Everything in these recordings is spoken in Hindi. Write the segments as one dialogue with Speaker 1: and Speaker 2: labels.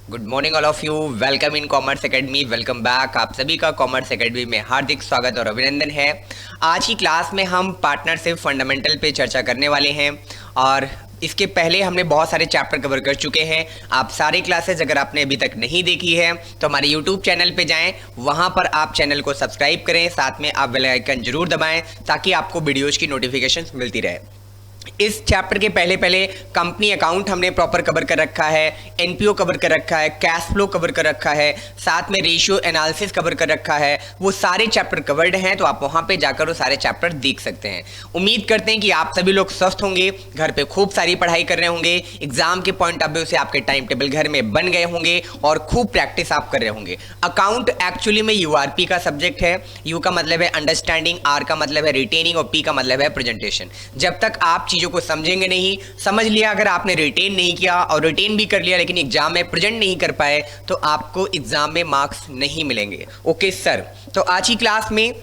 Speaker 1: Good morning all of you. Welcome in commerce academy. Welcome back. आप सभी का कॉमर्स एकेडमी में हार्दिक स्वागत और अभिनंदन है। आज की क्लास में हम पार्टनरशिप फंडामेंटल पे चर्चा करने वाले हैं और इसके पहले हमने बहुत सारे चैप्टर कवर कर चुके हैं। आप सारी क्लासेस अगर आपने अभी तक नहीं देखी है तो हमारे यूट्यूब चैनल पे जाएं, वहां पर आप चैनल को सब्सक्राइब करें, साथ में आप बेल आइकन जरूर दबाएं ताकि आपको वीडियोज़ की नोटिफिकेशन मिलती रहे। इस चैप्टर के पहले कंपनी अकाउंट हमने प्रॉपर कवर कर रखा है, एनपीओ कवर कर रखा है, कैश फ्लो कवर कर रखा है, साथ में रेशियो एनालिसिस कवर कर रखा है। वो सारे चैप्टर कवर्ड हैं, तो आप वहां पे जाकर वो सारे चैप्टर देख सकते हैं। उम्मीद करते हैं कि आप सभी लोग स्वस्थ होंगे, घर पे खूब सारी पढ़ाई कर रहे होंगे, एग्जाम के पॉइंट ऑफ व्यू से आपके टाइम टेबल घर में बन गए होंगे और खूब प्रैक्टिस आप कर रहे होंगे। अकाउंट एक्चुअली में यूआरपी का सब्जेक्ट है। यू का मतलब है अंडरस्टैंडिंग, आर का मतलब है रिटेनिंग और पी का मतलब है प्रेजेंटेशन। जब तक आप चीजों को समझेंगे नहीं, समझ लिया, अगर आपने रिटेन नहीं किया और रिटेन भी कर लिया लेकिन एग्जाम में प्रेजेंट नहीं कर पाए तो आपको एग्जाम में मार्क्स नहीं मिलेंगे। ओके सर, तो आज की क्लास में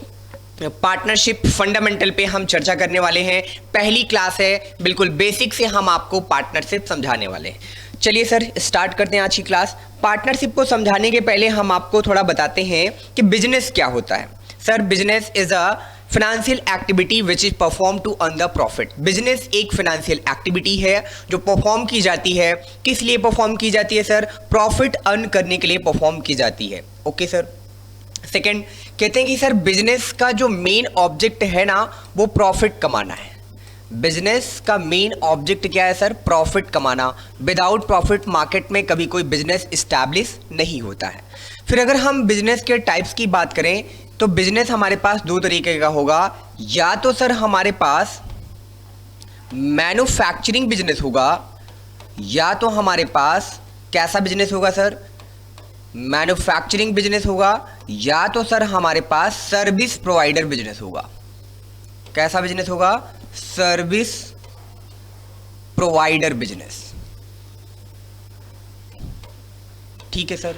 Speaker 1: पार्टनरशिप फंडामेंटल पे हम चर्चा करने वाले हैं। पहली क्लास है, बिल्कुल बेसिक से हम आपको पार्टनरशिप समझाने वाले हैं। चलिए सर स्टार्ट करते हैं आज की क्लास। पार्टनरशिप को समझाने के पहले हम आपको थोड़ा बताते हैं कि बिजनेस क्या होता है। Sir business is a financial activity which is perform to earn the profit. Business एक फाइनेंशियल एक्टिविटी है जो परफॉर्म की जाती है। किस लिए परफॉर्म की जाती है सर? प्रॉफिट अर्न करने के लिए परफॉर्म की जाती है। Okay sir. सेकंड कहते हैं कि सर बिजनेस का जो मेन ऑब्जेक्ट है ना, वो प्रॉफिट कमाना है। बिजनेस का मेन ऑब्जेक्ट क्या है सर? प्रॉफिट कमाना। विदाउट प्रॉफिट मार्केट में कभी कोई बिजनेस इस्टेब्लिश नहीं होता है। फिर अगर हम बिजनेस के टाइप्स की बात करें तो बिजनेस हमारे पास दो तरीके का होगा। या तो सर हमारे पास मैन्युफैक्चरिंग बिजनेस होगा, या तो हमारे पास कैसा बिजनेस होगा सर? मैन्युफैक्चरिंग बिजनेस होगा, या तो सर हमारे पास सर्विस प्रोवाइडर बिजनेस होगा। कैसा बिजनेस होगा? Service provider business. ठीक है सर।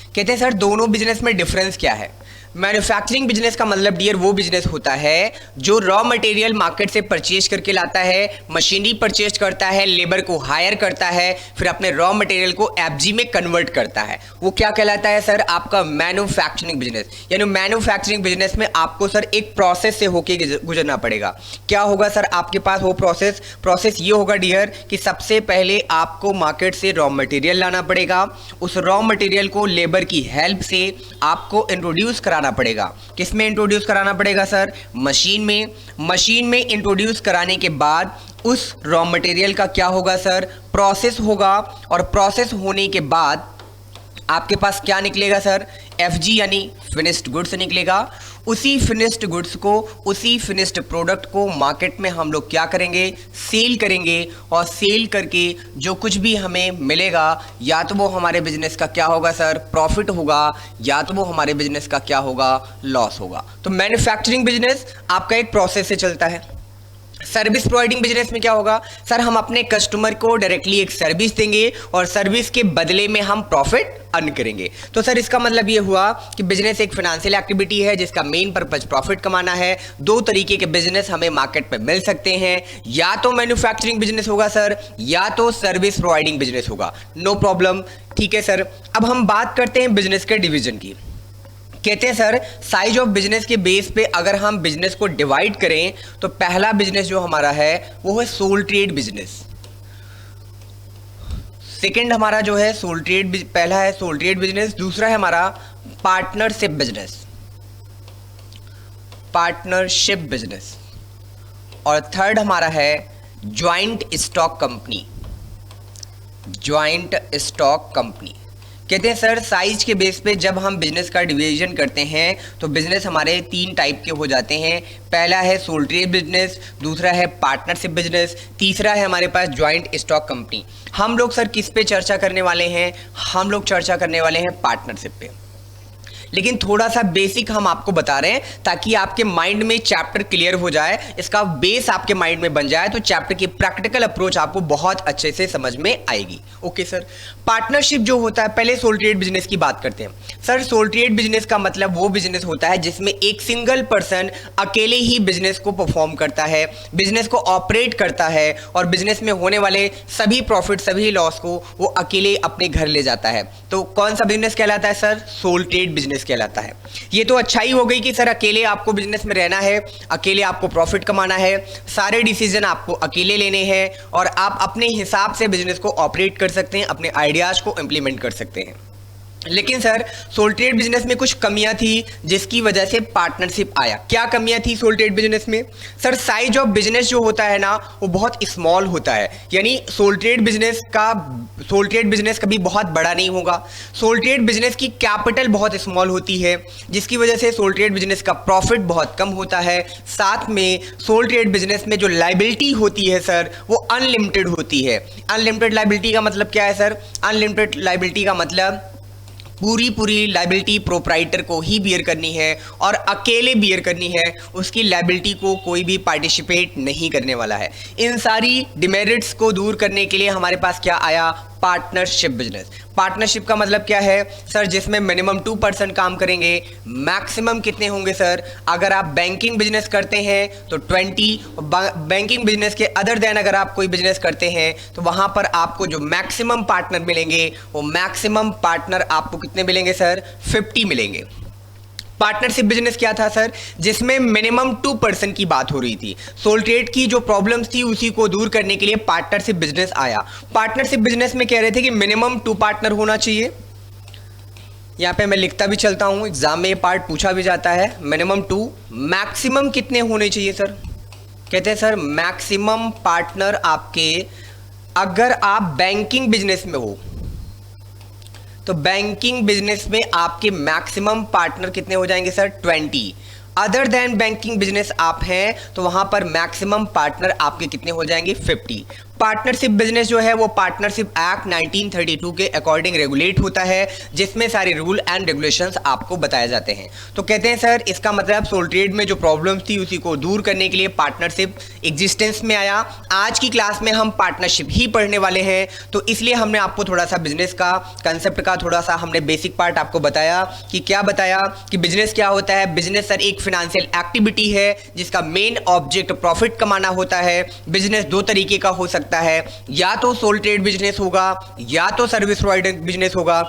Speaker 1: कहते हैं सर दोनों बिजनेस में डिफरेंस क्या है? मैन्युफैक्चरिंग बिजनेस का मतलब डियर वो बिजनेस होता है जो रॉ मटेरियल मार्केट से परचेज करके लाता है, मशीनरी परचेज करता है, लेबर को हायर करता है, फिर अपने रॉ मटेरियल को एफजी में कन्वर्ट करता है। वो क्या कहलाता है सर? आपका मैन्युफैक्चरिंग बिजनेस। यानी मैन्युफैक्चरिंग बिजनेस में आपको सर एक प्रोसेस से होके गुजरना पड़ेगा। क्या होगा सर आपके पास वो प्रोसेस ये होगा डियर कि सबसे पहले आपको मार्केट से रॉ मटेरियल लाना पड़ेगा। उस रॉ मटेरियल को लेबर की हेल्प से आपको इंट्रोड्यूस कराना पड़ेगा। किस में इंट्रोड्यूस कराना पड़ेगा सर? मशीन में। मशीन में इंट्रोड्यूस कराने के बाद उस रॉ मटेरियल का क्या होगा सर? प्रोसेस होगा, और प्रोसेस होने के बाद आपके पास क्या निकलेगा सर? एफजी यानी फिनिश्ड गुड्स निकलेगा। उसी फिनिश्ड गुड्स को, उसी फिनिश्ड प्रोडक्ट को मार्केट में हम लोग क्या करेंगे? सेल करेंगे, और सेल करके जो कुछ भी हमें मिलेगा या तो वो हमारे बिजनेस का क्या होगा सर? प्रॉफिट होगा, या तो वो हमारे बिजनेस का क्या होगा? लॉस होगा। तो मैन्युफैक्चरिंग बिजनेस आपका एक प्रोसेस से चलता है। सर्विस प्रोवाइडिंग बिजनेस में क्या होगा सर? हम अपने कस्टमर को डायरेक्टली एक सर्विस देंगे और सर्विस के बदले में हम प्रॉफिट अर्न करेंगे। तो सर इसका मतलब ये हुआ कि बिजनेस एक फाइनेंशियल एक्टिविटी है जिसका मेन पर्पज प्रॉफिट कमाना है। दो तरीके के बिजनेस हमें मार्केट में मिल सकते हैं, या तो मैन्युफैक्चरिंग बिजनेस होगा सर, या तो सर्विस प्रोवाइडिंग बिजनेस होगा। No problem. ठीक है सर। अब हम बात करते हैं बिजनेस के डिवीजन की। कहते हैं सर साइज ऑफ बिजनेस के बेस पे अगर हम बिजनेस को डिवाइड करें तो पहला बिजनेस जो हमारा है वो है सोल ट्रेड बिजनेस। सेकंड हमारा जो है सोल ट्रेड, पहला है सोल ट्रेड बिजनेस, दूसरा है हमारा पार्टनरशिप बिजनेस, पार्टनरशिप बिजनेस, और थर्ड हमारा है joint stock company, joint stock company. कहते हैं सर साइज के बेस पे जब हम बिजनेस का डिवीजन करते हैं तो बिजनेस हमारे तीन टाइप के हो जाते हैं। पहला है सोल ट्रेड बिजनेस, दूसरा है पार्टनरशिप बिजनेस, तीसरा है हमारे पास ज्वाइंट स्टॉक कंपनी। हम लोग सर किस पे चर्चा करने वाले हैं? हम लोग चर्चा करने वाले हैं पार्टनरशिप पे। लेकिन थोड़ा सा बेसिक हम आपको बता रहे हैं ताकि आपके माइंड में चैप्टर क्लियर हो जाए, इसका बेस आपके माइंड में बन जाए, तो चैप्टर की प्रैक्टिकल अप्रोच आपको बहुत अच्छे से समझ में आएगी। ओके सर, पार्टनरशिप जो होता है, पहले सोल ट्रेड बिजनेस की बात करते हैं। सर, सोल ट्रेड बिजनेस का मतलब वो बिजनेस होता है जिसमें एक सिंगल पर्सन अकेले ही बिजनेस को परफॉर्म करता है, बिजनेस को ऑपरेट करता है और बिजनेस में होने वाले सभी प्रॉफिट, सभी लॉस को वो अकेले अपने घर ले जाता है। तो कौन सा बिजनेस कहलाता है सर? सोल ट्रेड बिजनेस कहलाता है। ये तो अच्छाई हो गई कि सर अकेले आपको बिजनेस में रहना है, अकेले आपको प्रॉफिट कमाना है, सारे डिसीजन आपको अकेले लेने हैं और आप अपने हिसाब से बिजनेस को ऑपरेट कर सकते हैं, अपने आइडियाज को इंप्लीमेंट कर सकते हैं। लेकिन सर, सोल ट्रेड बिजनेस में कुछ कमियां थी जिसकी वजह से पार्टनरशिप आया। क्या कमियां थी सोल ट्रेड बिजनेस में? सर, साइज ऑफ बिजनेस जो होता है ना, वो बहुत स्मॉल होता है। यानी सोल ट्रेड बिजनेस कभी बहुत बड़ा नहीं होगा। सोल ट्रेड बिजनेस की कैपिटल बहुत स्मॉल होती है, जिसकी वजह से सोल ट्रेड बिजनेस का प्रॉफिट बहुत कम होता है। साथ में सोल ट्रेड बिजनेस में जो लाइबिलिटी होती है सर, वो अनलिमिटेड होती है। अनलिमिटेड लाइबिलिटी का मतलब क्या है सर? अनलिमिटेड लाइबिलिटी का मतलब पूरी लाइबिलिटी प्रोप्राइटर को ही बियर करनी है और अकेले बियर करनी है, उसकी लाइबिलिटी को कोई भी पार्टिसिपेट नहीं करने वाला है। इन सारी डिमेरिट्स को दूर करने के लिए हमारे पास क्या आया? Partnership business. पार्टनरशिप का मतलब क्या है सर? जिसमें मिनिमम 2 पर्सन काम करेंगे। मैक्सिमम कितने होंगे सर? अगर आप बैंकिंग बिजनेस करते हैं तो 20, बैंकिंग बिजनेस के अदर देन अगर आप कोई बिजनेस करते हैं तो वहां पर आपको जो मैक्सिमम पार्टनर मिलेंगे, वो मैक्सिमम पार्टनर आपको कितने मिलेंगे सर? 50 मिलेंगे। पार्टनरशिप बिजनेस क्या था सर? जिसमें मिनिमम 2 पर्सन की बात हो रही थी। सोल ट्रेड की जो प्रॉब्लम्स थी उसी को दूर करने के लिए पार्टनरशिप बिजनेस आया। पार्टनरशिप बिजनेस में कह रहे थे कि मिनिमम 2 पार्टनर होना चाहिए। यहाँ पे मैं लिखता भी चलता हूँ, एग्जाम में ये पार्ट पूछा भी जाता है। मिनिमम 2, मैक्सिमम कितने होने चाहिए सर? कहते हैं सर मैक्सिमम पार्टनर आपके, अगर आप बैंकिंग बिजनेस में हो तो बैंकिंग बिजनेस में आपके मैक्सिमम पार्टनर कितने हो जाएंगे sir? 20। Other than banking business आप हैं तो वहां पर मैक्सिमम पार्टनर आपके कितने हो जाएंगे? 50। पार्टनरशिप बिजनेस जो है वो पार्टनरशिप एक्ट 1932 के अकॉर्डिंग रेगुलेट होता है, जिसमें सारे रूल एंड रेगुलेशंस आपको बताए जाते हैं। तो कहते हैं सर इसका मतलब सोल ट्रेड में जो प्रॉब्लम्स थी उसी को दूर करने के लिए पार्टनरशिप एग्जिस्टेंस में आया। आज की क्लास में हम पार्टनरशिप ही पढ़ने वाले हैं, तो इसलिए हमने आपको थोड़ा सा बिजनेस का कंसेप्ट का थोड़ा सा हमने बेसिक पार्ट आपको बताया कि क्या बताया कि बिजनेस क्या होता है। बिजनेस सर एक फाइनेंशियल एक्टिविटी है जिसका मेन ऑब्जेक्ट प्रॉफिट कमाना होता है। बिजनेस 2 तरीके का हो सकता है, या तो सोल ट्रेड बिजनेस होगा या तो सर्विस प्रोवाइडर बिजनेस होगा।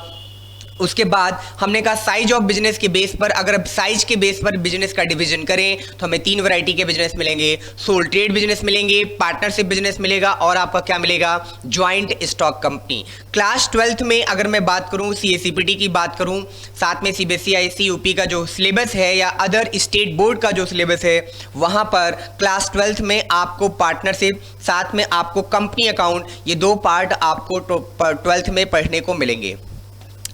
Speaker 1: उसके बाद हमने कहा साइज ऑफ बिजनेस के बेस पर, अगर साइज के बेस पर बिजनेस का डिवीजन करें तो हमें 3 वैरायटी के बिजनेस मिलेंगे। सोल ट्रेड बिजनेस मिलेंगे, पार्टनरशिप बिजनेस मिलेगा और आपका क्या मिलेगा? Joint stock company. Class 12th में अगर मैं बात करूं, CACPT की बात करूं, साथ में CBSE ISC यूपी का जो सिलेबस है या अदर स्टेट बोर्ड का जो सिलेबस है, वहां पर क्लास 12th में आपको पार्टनरशिप, साथ में आपको कंपनी अकाउंट, ये 2 पार्ट आपको 12th में पढ़ने को मिलेंगे।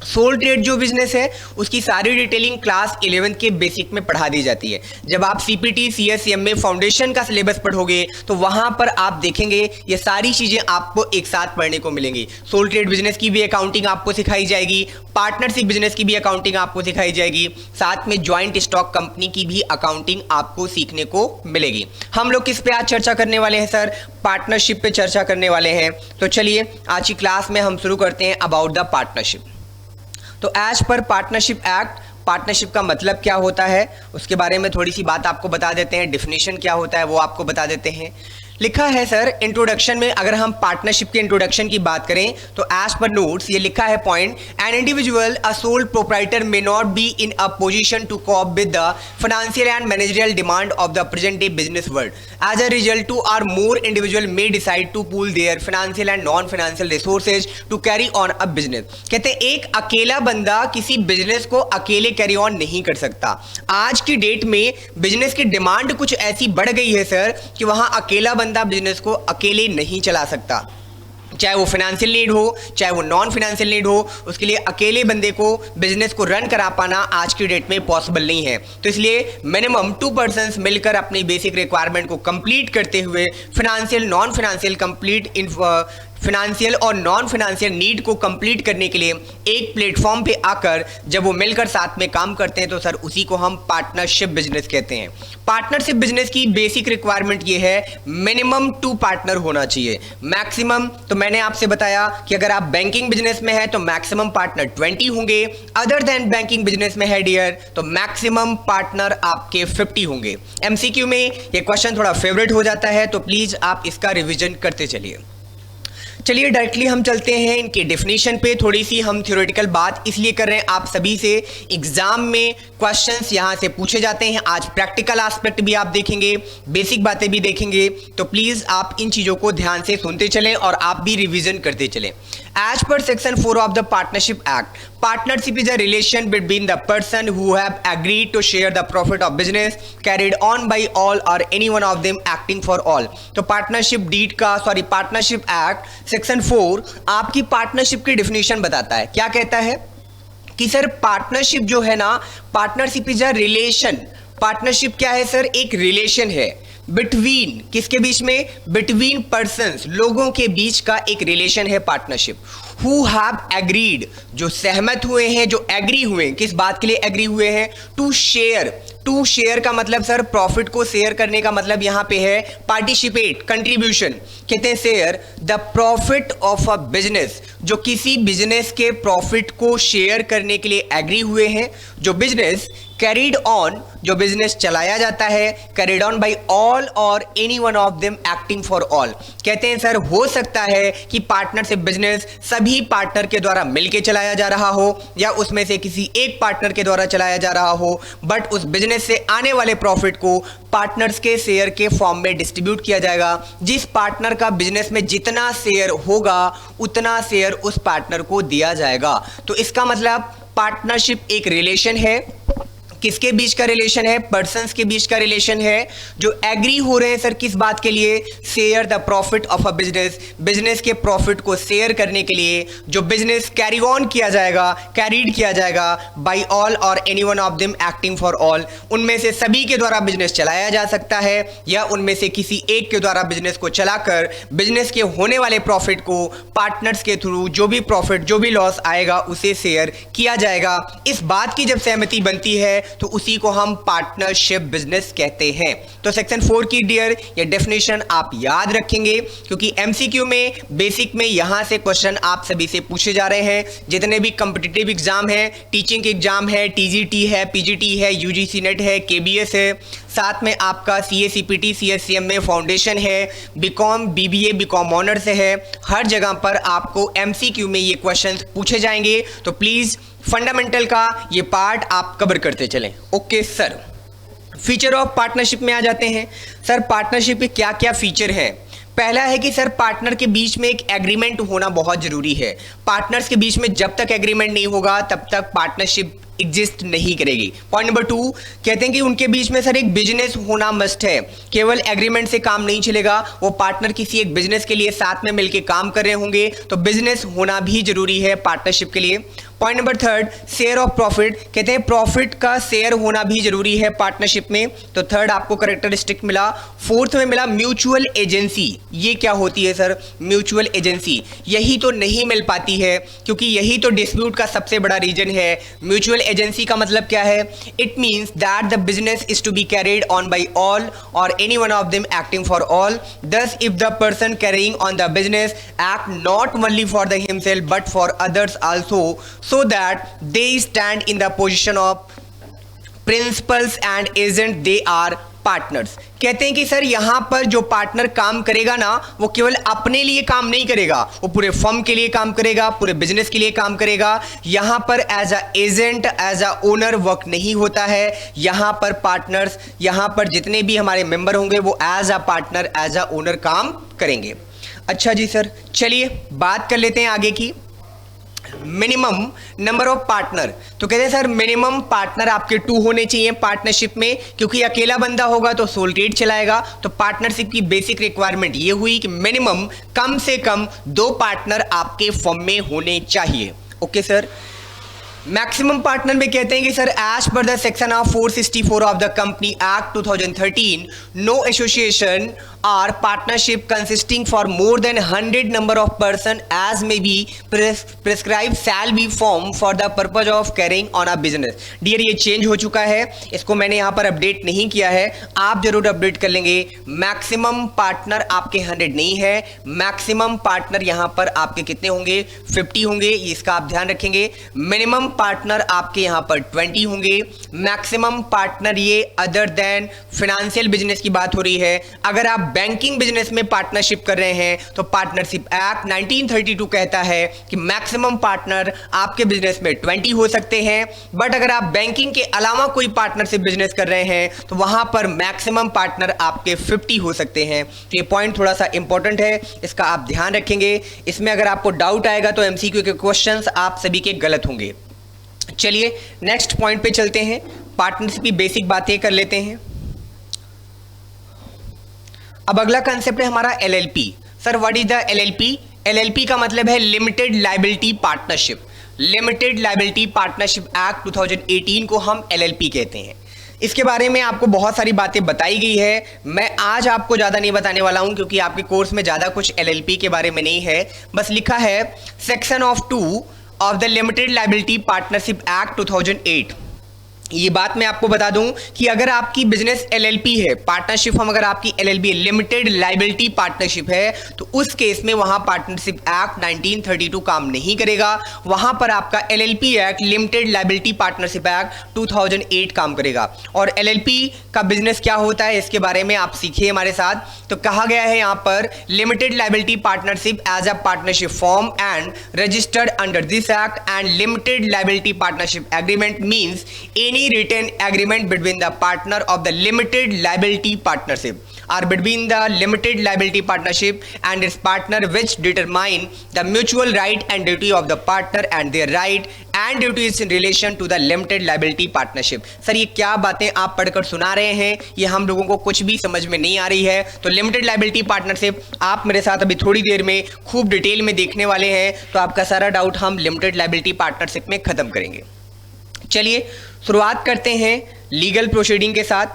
Speaker 1: सोल ट्रेड जो बिजनेस है उसकी सारी डिटेलिंग क्लास 11th के बेसिक में पढ़ा दी जाती है। जब आप CPT CSCM में फाउंडेशन का सिलेबस पढ़ोगे तो वहां पर आप देखेंगे ये सारी चीजें आपको एक साथ पढ़ने को मिलेंगी। सोल ट्रेड बिजनेस की भी अकाउंटिंग आपको सिखाई जाएगी, पार्टनरशिप बिजनेस की भी अकाउंटिंग आपको सिखाई जाएगी, साथ में ज्वाइंट स्टॉक कंपनी की भी अकाउंटिंग आपको सीखने को मिलेगी। हम लोग किस पे आज चर्चा करने वाले हैं सर? पार्टनरशिप पे चर्चा करने वाले हैं। तो चलिए आज की क्लास में हम शुरू करते हैं अबाउट द पार्टनरशिप। तो as per partnership act, partnership का मतलब क्या होता है उसके बारे में थोड़ी सी बात आपको बता देते हैं। डिफिनेशन क्या होता है वो आपको बता देते हैं। लिखा है सर इंट्रोडक्शन में, अगर हम पार्टनरशिप के इंट्रोडक्शन की बात करें तो एज पर नोट्स ये लिखा है point, an individual a sole proprietor may not be in a position to cope with the financial and managerial demand of the present day business world. As a result 2 or more individual may decide to pool their financial and non financial resources to carry on a business. कहते हैं एक अकेला बंदा किसी बिजनेस को अकेले कैरी ऑन नहीं कर सकता। आज की डेट में बिजनेस की डिमांड कुछ ऐसी बढ़ गई है सर कि वहां अकेला बंदा बिजनेस को अकेले नहीं चला सकता, चाहे वो फाइनेंशियल नीड हो चाहे वो नॉन फाइनेंशियल नीड हो, उसके लिए अकेले बंदे को बिजनेस को रन करा पाना आज की डेट में पॉसिबल नहीं है। तो इसलिए मिनिमम 2 पर्सन्स मिलकर अपनी बेसिक रिक्वायरमेंट को कंप्लीट करते हुए financial non financial complete financial और नॉन फिनेंशियल नीड को कंप्लीट करने के लिए एक प्लेटफॉर्म पे आकर जब वो मिलकर साथ में काम करते हैं तो सर उसी को हम पार्टनरशिप बिजनेस कहते हैं। पार्टनरशिप बिजनेस की बेसिक रिक्वायरमेंट ये है, मिनिमम 2 पार्टनर होना चाहिए। मैक्सिमम तो मैंने आपसे बताया कि अगर आप बैंकिंग बिजनेस में है तो मैक्सिमम पार्टनर 20 होंगे, अदर देन बैंकिंग बिजनेस में है डियर तो मैक्सिमम पार्टनर आपके 50 होंगे। एमसीक्यू में ये क्वेश्चन थोड़ा फेवरेट हो जाता है तो प्लीज आप इसका रिवीजन करते चलिए। चलिए डायरेक्टली हम चलते हैं इनके डेफिनेशन पे। थोड़ी सी हम थ्योरेटिकल बात इसलिए कर रहे हैं, आप सभी से एग्जाम में क्वेश्चंस यहां से पूछे जाते हैं। आज प्रैक्टिकल एस्पेक्ट भी आप देखेंगे, बेसिक बातें भी देखेंगे, तो प्लीज आप इन चीजों को ध्यान से सुनते चलें और आप भी रिवीजन करते चलें। As per section 4 of the partnership act, partnership is a relation between the person who have agreed to share the profit of business carried on by all or any one of them acting for all. तो पार्टनरशिप एक्ट सेक्शन 4 आपकी पार्टनरशिप की डिफिनेशन बताता है। क्या कहता है कि सर पार्टनरशिप जो है ना, partnership is a relation. Partnership क्या है सर? एक रिलेशन है बिटवीन, किसके बीच में? बिटवीन पर्सन्स, लोगों के बीच का एक रिलेशन है पार्टनरशिप। हु हैव एग्रीड, जो सहमत हुए हैं, जो एग्री हुए हैं, किस बात के लिए एग्री हुए हैं? To share. टू शेयर का मतलब सर प्रॉफिट को शेयर करने का मतलब यहां पे है पार्टिसिपेट, कंट्रीब्यूशन। कहते हैं share the profit of a business, जो किसी बिजनेस के प्रॉफिट को शेयर करने के लिए एग्री हुए हैं। जो बिजनेस कैरिड ऑन, जो बिजनेस चलाया जाता है, carried on by all or any one of them acting for all. कहते हैं सर हो सकता है कि पार्टनरशिप बिजनेस सभी पार्टनर के द्वारा मिलकर चलाया जा रहा हो या उसमें से किसी एक पार्टनर के द्वारा चलाया जा रहा हो, बट उस बिजनेस से आने वाले प्रॉफिट को पार्टनर्स के शेयर के फॉर्म में डिस्ट्रीब्यूट किया जाएगा। जिस पार्टनर का बिजनेस में जितना शेयर होगा उतना शेयर उस पार्टनर को दिया जाएगा। तो इसका मतलब पार्टनरशिप एक रिलेशन है। किसके बीच का रिलेशन है? पर्सन्स के बीच का रिलेशन है जो एग्री हो रहे हैं सर किस बात के लिए? Share the profit of a business, business के प्रॉफिट को शेयर करने के लिए। जो बिजनेस कैरी ऑन किया जाएगा, कैरीड किया जाएगा bye all or any one of them acting for all, उनमें से सभी के द्वारा बिजनेस चलाया जा सकता है या उनमें से किसी एक के द्वारा बिजनेस को चलाकर बिजनेस के होने वाले प्रॉफिट को पार्टनर्स के थ्रू जो भी प्रॉफिट, जो भी लॉस आएगा उसे शेयर किया जाएगा। इस बात की जब सहमति बनती है तो उसी को हम पार्टनरशिप बिजनेस कहते हैं। तो सेक्शन 4 की डियर ये डेफिनेशन आप याद रखेंगे क्योंकि एमसीक्यू में बेसिक में यहां से क्वेश्चन आप सभी से पूछे जा रहे हैं। जितने भी कॉम्पिटिटिव एग्जाम है, टीचिंग एग्जाम है, टीजीटी है, पीजीटी है, यूजीसी नेट है, केबीएस है, साथ में आपका सीए सीपीटी सीएससीएम में फाउंडेशन है, बीकॉम बीबीए बीकॉम ऑनर्स है, हर जगह पर आपको एमसीक्यू में ये क्वेश्चंस पूछे जाएंगे। तो प्लीज फंडामेंटल का ये पार्ट आप कवर करते चलें। Okay sir, feature of partnership में आ जाते हैं। सर पार्टनरशिप के क्या क्या फीचर हैं? पहला है कि सर पार्टनर के बीच में एक एग्रीमेंट होना बहुत जरूरी है। पार्टनर्स के बीच में जब तक एग्रीमेंट नहीं होगा तब तक पार्टनरशिप एग्जिस्ट नहीं करेगी। पॉइंट नंबर 2 कहते हैं कि उनके बीच में सर एक बिजनेस होना मस्ट है। केवल एग्रीमेंट से काम नहीं चलेगा, वो पार्टनर किसी एक बिजनेस के लिए साथ में मिलकर काम कर रहे होंगे, तो बिजनेस होना भी जरूरी है पार्टनरशिप के लिए। Point number 3 share of profit, कहते हैं प्रॉफिट का शेयर होना भी जरूरी है पार्टनरशिप में। तो थर्ड आपको करेक्टरिस्टिक मिला। फोर्थ में मिला म्यूचुअल एजेंसी। ये क्या होती है सर? म्यूचुअल एजेंसी यही तो नहीं मिल पाती है क्योंकि यही तो डिस्प्यूट का सबसे बड़ा रीजन है। म्यूचुअल एजेंसी का मतलब क्या है? It means that the business is to be carried on by all or any one of them acting for all. Thus if the person carrying on the business act not only for the himself but for others also, so that they stand in the position of principals and agent, they are partners। कहते हैं कि सर यहां पर जो पार्टनर काम करेगा ना, वो केवल अपने लिए काम नहीं करेगा, वो पूरे फर्म के लिए काम करेगा, पूरे बिजनेस के लिए काम करेगा। यहां पर as a agent, as a owner work नहीं होता है। यहां पर पार्टनर्स, यहां पर जितने भी हमारे मेंबर होंगे वो as a partner, as a owner काम करेंगे। अच्छा जी सर, चलिए बात कर लेते हैं आगे की। मिनिमम नंबर ऑफ पार्टनर, तो कहते हैं सर मिनिमम पार्टनर आपके 2 होने चाहिए पार्टनरशिप में, क्योंकि अकेला बंदा होगा तो सोल ट्रेड चलाएगा। तो पार्टनरशिप की बेसिक रिक्वायरमेंट ये हुई कि मिनिमम कम से कम 2 पार्टनर आपके फर्म में होने चाहिए। ओके सर, मैक्सिमम पार्टनर में कहते हैं कि sir as per the section of 464 of the company act 2013 no association or partnership consisting for more than 100 number of person as may be prescribed shall be formed for the purpose of carrying on a business। Dear ये चेंज हो चुका है, इसको मैंने यहाँ पर अपडेट नहीं किया है, आप जरूर अपडेट कर लेंगे। मैक्सिमम पार्टनर आपके 100 नहीं है, मैक्सिमम पार्टनर यहाँ पर आपके कितने होंगे 50 होंगे, इसका आप ध्यान रखेंगे। मिनिमम पार्टनर आपके यहाँ पर 20 होंगे। मैक्सिमम पार्टनर ये अदर देन फाइनेंशियल बिजनेस की बात हो रही है। अगर आप बैंकिंग बिजनेस में पार्टनरशिप कर रहे हैं तो पार्टनरशिप एक्ट 1932 कहता है कि मैक्सिमम पार्टनर आपके बिजनेस में 20 हो सकते हैं। बट अगर आप बैंकिंग के अलावा कोई पार्टनरशिप बिजनेस कर रहे हैं तो वहां पर मैक्सिमम पार्टनर आपके 50 हो सकते हैं। तो ये पॉइंट थोड़ा सा इंपॉर्टेंट है, इसका आप ध्यान रखेंगे। इसमें अगर आपको डाउट आएगा तो एमसीक्यू के क्वेश्चंस आप सभी के गलत होंगे। चलिए नेक्स्ट पॉइंट पे चलते हैं, पार्टनरशिप की बेसिक बातें कर लेते हैं। अब अगला कंसेप्ट है हमारा LLP. Sir what is the LLP? LLP का मतलब है limited liability partnership. Limited liability partnership act 2018 को हम एलएलपी कहते हैं। इसके बारे में आपको बहुत सारी बातें बताई गई है, मैं आज आपको ज़्यादा नहीं बताने वाला हूं क्योंकि आपके कोर्स में ज़्यादा कुछ एलएलपी के बारे में नहीं है। बस लिखा है section of 2 of the limited liability partnership act 2008। ये बात मैं आपको बता दूं कि अगर आपकी बिजनेस एलएलपी है, पार्टनरशिप हम अगर आपकी एलएलपी लिमिटेड लायबिलिटी पार्टनरशिप है तो उस केस में वहां पार्टनरशिप एक्ट 1932 काम नहीं करेगा, वहां पर आपका LLP act limited liability partnership act 2008 काम करेगा। और एलएलपी का बिजनेस क्या होता है इसके बारे में आप सीखिए हमारे साथ। तो कहा गया है यहां पर limited liability partnership as a partnership form and registered under this act and limited liability partnership agreement means any written agreement between the partner of the limited liability partnership or between the limited liability partnership and its partner which determine the mutual right and duty of the partner and their right and duties in relation to the limited liability partnership। Sir ये क्या बातें आप पढ़कर सुना रहे हैं, ये हम लोगों को कुछ भी समझ में नहीं आ रही है। तो लिमिटेड लायबिलिटी पार्टनरशिप आप मेरे साथ अभी थोड़ी देर में खूब डिटेल में देखने वाले हैं, तो आपका सारा डाउट हम लिमिटेड लायबिलिटी पार्टनरशिप में खत्म करेंगे। चलिए शुरुआत करते हैं लीगल प्रोसीडिंग के साथ।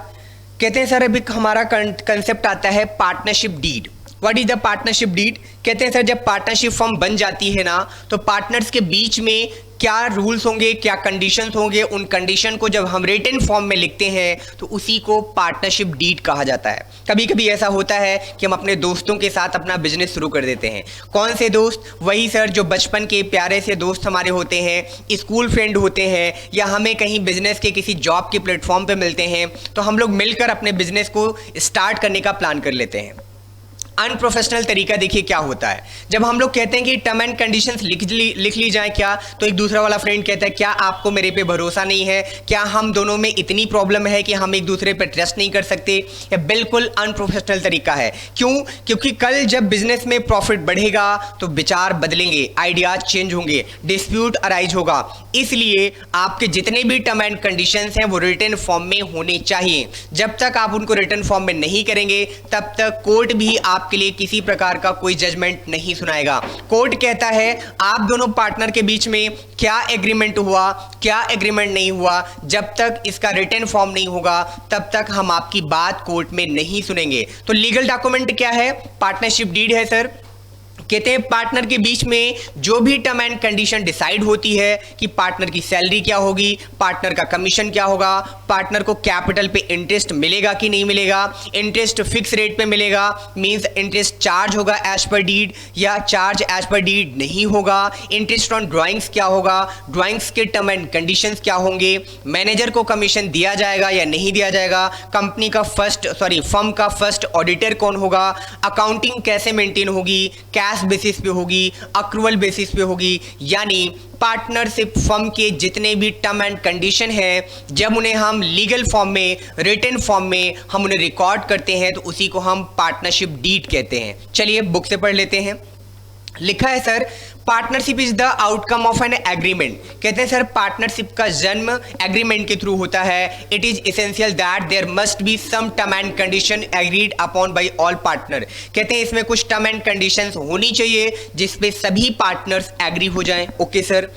Speaker 1: कहते हैं सर अभी हमारा कंसेप्ट आता है partnership deed. What is the partnership deed? कहते हैं सर जब पार्टनरशिप फॉर्म बन जाती है ना तो पार्टनर्स के बीच में क्या रूल्स होंगे, क्या कंडीशंस होंगे, उन कंडीशन को जब हम रिटन फॉर्म में लिखते हैं तो उसी को पार्टनरशिप डीड कहा जाता है। कभी कभी ऐसा होता है कि हम अपने दोस्तों के साथ अपना बिजनेस शुरू कर देते हैं। कौन से दोस्त? वही सर जो बचपन के प्यारे से दोस्त हमारे होते हैं, स्कूल फ्रेंड होते हैं, या हमें कहीं बिजनेस के किसी जॉब के प्लेटफॉर्म पे मिलते हैं तो हम लोग मिलकर अपने बिजनेस को स्टार्ट करने का प्लान कर लेते हैं। अनप्रोफेशनल तरीका देखिए क्या होता है, जब हम लोग कहते हैं कि टर्म एंड कंडीशंस लिख ली जाए क्या, तो एक दूसरा वाला फ्रेंड कहता है क्या आपको मेरे पे भरोसा नहीं है, क्या हम दोनों में इतनी प्रॉब्लम है कि हम एक दूसरे पे ट्रस्ट नहीं कर सकते। ये बिल्कुल अनप्रोफेशनल तरीका है। क्यों? क्योंकि कल जब बिजनेस में प्रॉफिट बढ़ेगा तो विचार बदलेंगे, आइडियाज चेंज होंगे, डिस्प्यूट अराइज होगा। इसलिए आपके जितने भी टर्म एंड कंडीशंस हैं वो रिटन फॉर्म में होने चाहिए। जब तक आप उनको रिटन फॉर्म में नहीं करेंगे तब तक कोर्ट भी आपके लिए किसी प्रकार का कोई जजमेंट नहीं सुनाएगा। कोर्ट कहता है आप दोनों पार्टनर के बीच में क्या एग्रीमेंट हुआ, क्या एग्रीमेंट नहीं हुआ, जब तक इसका रिटन फॉर्म नहीं होगा तब तक हम आपकी बात कोर्ट में नहीं सुनेंगे। तो लीगल डॉक्यूमेंट क्या है? पार्टनरशिप डीड है सर। कहते हैं पार्टनर के बीच में जो भी टर्म एंड कंडीशन डिसाइड होती है कि पार्टनर की सैलरी क्या होगी, पार्टनर का कमीशन क्या होगा, पार्टनर को कैपिटल पे इंटरेस्ट मिलेगा कि नहीं मिलेगा, इंटरेस्ट फिक्स रेट पे मिलेगा मींस इंटरेस्ट चार्ज होगा एज पर डीड या चार्ज एज पर डीड नहीं होगा, इंटरेस्ट ऑन ड्राइंग्स क्या होगा, ड्राइंग्स के टर्म एंड कंडीशंस क्या होंगे, मैनेजर को कमीशन दिया जाएगा या नहीं दिया जाएगा, कंपनी का फर्म का फर्स्ट ऑडिटर कौन होगा, अकाउंटिंग कैसे मेंटेन होगी, कैश बेसिस पे होगी, अक्रूवल बेसिस पे होगी। यानी पार्टनरशिप फर्म के जितने भी टर्म एंड कंडीशन हैं जब उन्हें हम लीगल फॉर्म में, रिटन फॉर्म में हम उन्हें रिकॉर्ड करते हैं तो उसी को हम पार्टनरशिप डीड कहते हैं। चलिए बुक से पढ़ लेते हैं। लिखा है sir partnership is the outcome of an agreement. कहते हैं सर पार्टनरशिप का जन्म एग्रीमेंट के थ्रू होता है। It is essential that there must be some term and condition agreed upon by all partner. कहते हैं इसमें कुछ टर्म एंड कंडीशंस होनी चाहिए जिस पे सभी पार्टनर्स एग्री हो जाएं। Okay sir.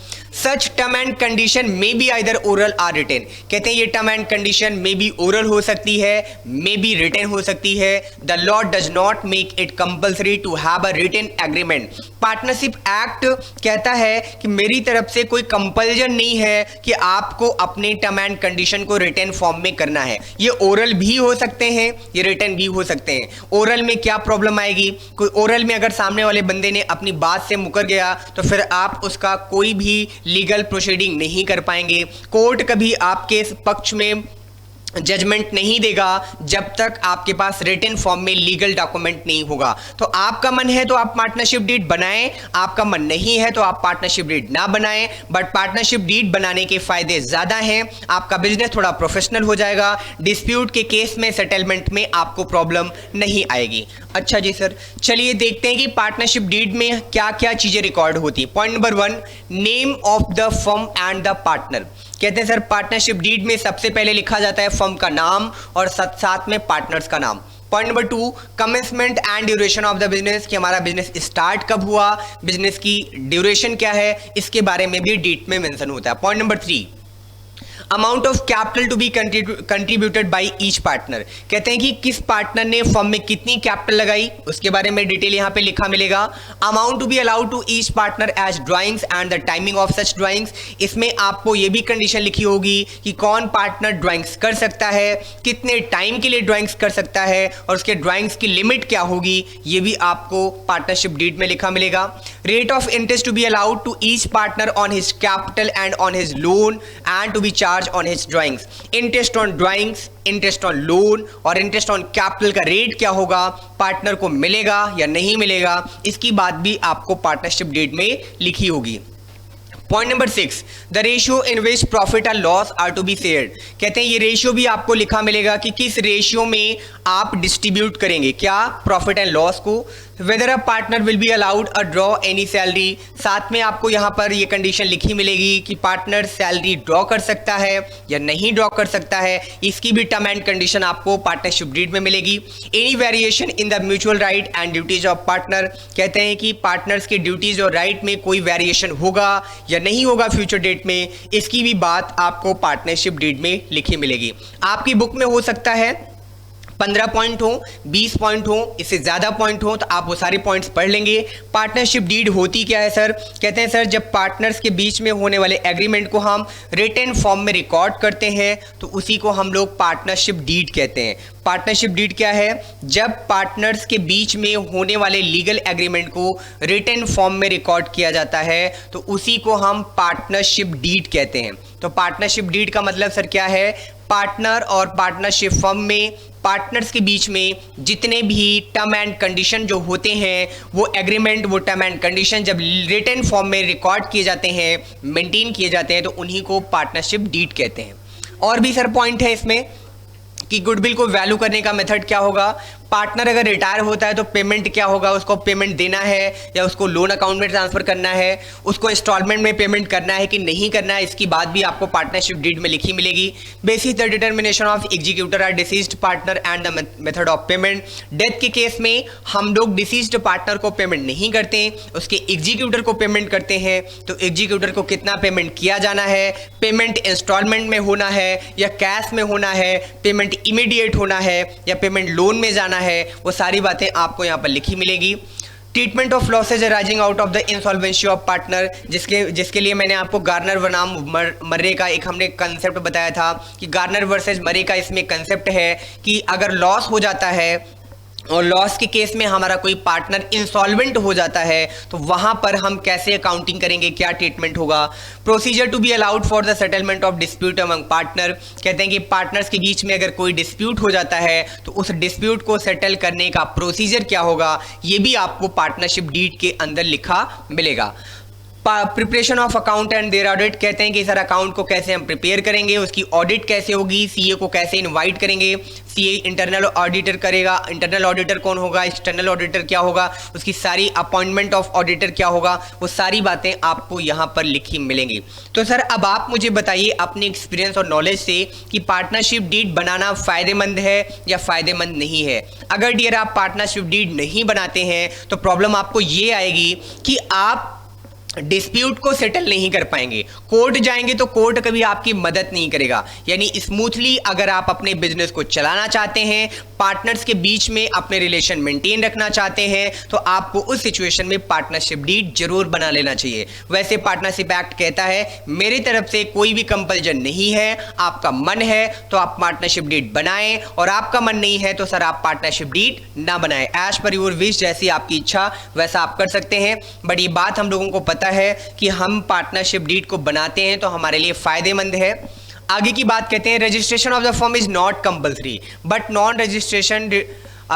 Speaker 1: Such term and condition may be either oral or written. कहते हैं ये term and condition may be oral हो सकती है, मे बी रिटेन हो सकती है। The law does not make it compulsory to have a written agreement. Partnership act कहता है कि मेरी तरफ से कोई कंपल्जन नहीं है कि आपको अपने टर्म एंड कंडीशन को रिटेन फॉर्म में करना है। ये ओरल भी हो सकते हैं, ये रिटेन भी हो सकते हैं। ओरल में क्या प्रॉब्लम आएगी? कोई ओरल में अगर सामने वाले बंदे ने अपनी बात से मुकर गया तो फिर आप उसका कोई भी लीगल प्रोसीडिंग नहीं कर पाएंगे। कोर्ट कभी आपके पक्ष में जजमेंट नहीं देगा जब तक आपके पास रिटन फॉर्म में लीगल डॉक्यूमेंट नहीं होगा। तो आपका मन है तो आप पार्टनरशिप डीड बनाएं, आपका मन नहीं है तो आप पार्टनरशिप डीड ना बनाएं। बट पार्टनरशिप डीड बनाने के फायदे ज्यादा हैं। आपका बिजनेस थोड़ा प्रोफेशनल हो जाएगा, डिस्प्यूट के केस में सेटलमेंट में आपको प्रॉब्लम नहीं आएगी। अच्छा जी सर, चलिए देखते हैं कि पार्टनरशिप डीड में क्या क्या चीजें रिकॉर्ड होती है। Point number 1, name of the firm and the partner. कहते हैं सर पार्टनरशिप डीड में सबसे पहले लिखा जाता है फर्म का नाम और साथ में पार्टनर्स का नाम। Point number 2, commencement and duration of the business, कि हमारा बिजनेस स्टार्ट कब हुआ, बिजनेस की ड्यूरेशन क्या है, इसके बारे में भी डीड में मेंशन होता है। Point number 3, amount of capital to be contributed by each partner. कहते हैं कि किस पार्टनर ने फर्म में कितनी कैपिटल लगाई, उसके बारे में डिटेल यहां पे लिखा मिलेगा। Amount to be allowed to each partner as drawings and the timing of such drawings. इसमें आपको ये भी कंडीशन लिखी होगी कि कौन पार्टनर ड्राइंग्स कर सकता है, कितने टाइम के लिए ड्राइंग्स कर सकता है और उसके ड्राइंग्स की लिमिट क्या होगी, ये भी आपको पार्टनरशिप डीड में लिखा मिलेगा। Rate of interest to be allowed to each partner on his capital and on his loan and to be charge on his drawings। Interest on drawings, interest on loan और इंटरेस्ट ऑन कैपिटल का रेट क्या होगा, पार्टनर को मिलेगा या नहीं मिलेगा, इसकी बात भी आपको पार्टनरशिप डीड में लिखी होगी। Point number 6, the ratio in which profit और loss are to be shared. कहते हैं ये रेशियो भी आपको लिखा मिलेगा कि किस रेशियो में आप डिस्ट्रीब्यूट करेंगे क्या प्रॉफिट एंड लॉस को। Weather a partner will be allowed a draw any salary. साथ में आपको यहाँ पर ये कंडीशन लिखी मिलेगी कि पार्टनर सैलरी ड्रॉ कर सकता है या नहीं ड्रॉ कर सकता है, इसकी भी टर्म एंड कंडीशन आपको पार्टनरशिप डीड में मिलेगी। Any variation in the mutual right and duties of partner. कहते हैं कि पार्टनर्स के ड्यूटीज और राइट में कोई वेरिएशन होगा या नहीं होगा फ्यूचर डेट में, इसकी भी बात आपको पार्टनरशिप डीड में लिखी मिलेगी। आपकी बुक में हो सकता है 15 पॉइंट हो, 20 पॉइंट हो, इससे ज़्यादा पॉइंट हो, तो आप वो सारे पॉइंट्स पढ़ लेंगे। पार्टनरशिप डीड होती क्या है सर? कहते हैं सर जब पार्टनर्स के बीच में होने वाले एग्रीमेंट को हम रिटन फॉर्म में रिकॉर्ड करते हैं तो उसी को हम लोग पार्टनरशिप डीड कहते हैं। पार्टनरशिप डीड क्या है? जब पार्टनर्स के बीच में होने वाले लीगल एग्रीमेंट को रिटन फॉर्म में रिकॉर्ड किया जाता है तो उसी को हम पार्टनरशिप डीड कहते हैं। तो पार्टनरशिप डीड का मतलब सर क्या है? पार्टनर और पार्टनरशिप फर्म में पार्टनर्स के बीच में जितने भी टर्म एंड कंडीशन जो होते हैं वो एग्रीमेंट, वो टर्म एंड कंडीशन जब रिटन फॉर्म में रिकॉर्ड किए जाते हैं, मेंटेन किए जाते हैं, तो उन्हीं को पार्टनरशिप डीड कहते हैं। और भी सर पॉइंट है इसमें कि गुडविल को वैल्यू करने का मेथड क्या होगा। पार्टनर अगर रिटायर होता है तो पेमेंट क्या होगा, उसको पेमेंट देना है या उसको लोन अकाउंट में ट्रांसफर करना है, उसको इंस्टॉलमेंट में पेमेंट करना है कि नहीं करना है, इसकी बात भी आपको पार्टनरशिप डीड में लिखी मिलेगी। Basis the determination of executor or deceased partner and the method of payment. Death के केस में हम लोग डिसीज्ड पार्टनर को पेमेंट नहीं करते, उसके एग्जीक्यूटर को पेमेंट करते हैं। तो एग्जीक्यूटर को कितना पेमेंट किया जाना है, पेमेंट इंस्टॉलमेंट में होना है या कैश में होना है, पेमेंट इमीडिएट होना है या पेमेंट लोन में जाना है, वो सारी बातें आपको यहां पर लिखी मिलेगी। Treatment of losses arising out of the insolvency of partner, जिसके लिए मैंने आपको गार्नर बनाम मर्रे का एक हमने कंसेप्ट बताया था कि गार्नर वर्सेस मर्रे का इसमें कंसेप्ट है कि अगर लॉस हो जाता है और लॉस के केस में हमारा कोई पार्टनर इंसॉल्वेंट हो जाता है तो वहां पर हम कैसे अकाउंटिंग करेंगे, क्या ट्रीटमेंट होगा। Procedure to be allowed for the settlement of dispute among partner. कहते हैं कि पार्टनर्स के बीच में अगर कोई डिस्प्यूट हो जाता है तो उस डिस्प्यूट को सेटल करने का प्रोसीजर क्या होगा, ये भी आपको पार्टनरशिप डीड के अंदर लिखा मिलेगा। Preparation of account and their audit. कहते हैं कि सर अकाउंट को कैसे हम प्रिपेयर करेंगे, उसकी ऑडिट कैसे होगी, सीए को कैसे इनवाइट करेंगे, सीए इंटरनल ऑडिटर करेगा, इंटरनल ऑडिटर कौन होगा, एक्सटर्नल ऑडिटर क्या होगा, उसकी सारी अपॉइंटमेंट ऑफ ऑडिटर क्या होगा, वो सारी बातें आपको यहाँ पर लिखी मिलेंगी। तो सर अब आप मुझे बताइए अपने एक्सपीरियंस और नॉलेज से कि पार्टनरशिप डीड बनाना फ़ायदेमंद है या फ़ायदेमंद नहीं है। अगर डियर आप पार्टनरशिप डीड नहीं बनाते हैं तो प्रॉब्लम आपको ये आएगी कि आप डिस्प्यूट को सेटल नहीं कर पाएंगे। कोर्ट जाएंगे तो कोर्ट कभी आपकी मदद नहीं करेगा। यानी स्मूथली अगर आप अपने बिजनेस को चलाना चाहते हैं, पार्टनर्स के बीच में अपने रिलेशन मेंटेन रखना चाहते हैं, तो आपको उस सिचुएशन में पार्टनरशिप डीड जरूर बना लेना चाहिए। वैसे पार्टनरशिप एक्ट कहता है मेरी तरफ से कोई भी कंपल्जन नहीं है, आपका मन है तो आप पार्टनरशिप डीड बनाएं, और आपका मन नहीं है तो सर आप पार्टनरशिप डीड ना बनाएं। एज पर योर विश, जैसी आपकी इच्छा वैसा आप कर सकते हैं। बट ये बात हम लोगों को पता है कि हम पार्टनरशिप डीड को बनाते हैं तो हमारे लिए फायदेमंद है। आगे की बात कहते हैं, registration of the firm is not compulsory but non registration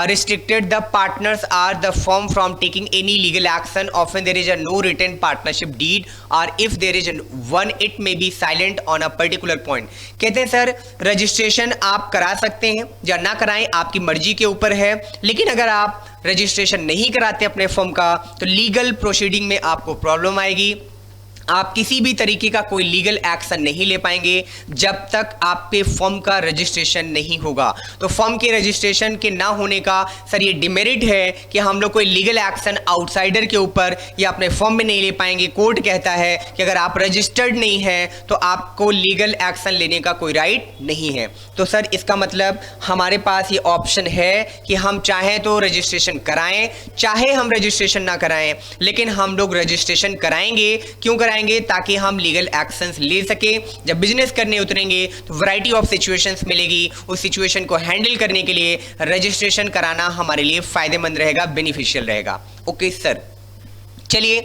Speaker 1: restricted the partners are the firm from taking any legal action. Often there is a no written partnership deed, or if there is one it may be silent on a particular point. कहते हैं सर रजिस्ट्रेशन आप करा सकते हैं या ना कराएं, आपकी मर्जी के ऊपर है, लेकिन अगर आप रजिस्ट्रेशन नहीं कराते अपने फर्म का तो लीगल प्रोसीडिंग में आपको प्रॉब्लम आएगी। आप किसी भी तरीके का कोई लीगल एक्शन नहीं ले पाएंगे जब तक आपके फर्म का रजिस्ट्रेशन नहीं होगा। तो फर्म के रजिस्ट्रेशन के ना होने का सर ये डिमेरिट है कि हम लोग कोई लीगल एक्शन आउटसाइडर के ऊपर या अपने फर्म में नहीं ले पाएंगे। कोर्ट कहता है कि अगर आप रजिस्टर्ड नहीं हैं तो आपको लीगल एक्शन लेने का कोई राइट नहीं है। तो सर इसका मतलब हमारे पास ये ऑप्शन है कि हम चाहें तो रजिस्ट्रेशन कराएं, चाहे हम रजिस्ट्रेशन ना कराएं, लेकिन हम लोग रजिस्ट्रेशन कराएंगे। क्यों कराएंगे? ताकि हम लीगल एक्शंस ले सके। जब बिजनेस करने उतरेंगे तो वैरायटी ऑफ सिचुएशंस मिलेगी, उस सिचुएशन को हैंडल करने के लिए रजिस्ट्रेशन कराना हमारे लिए फायदेमंद रहेगा, बेनिफिशियल रहेगा। ओके सर, चलिए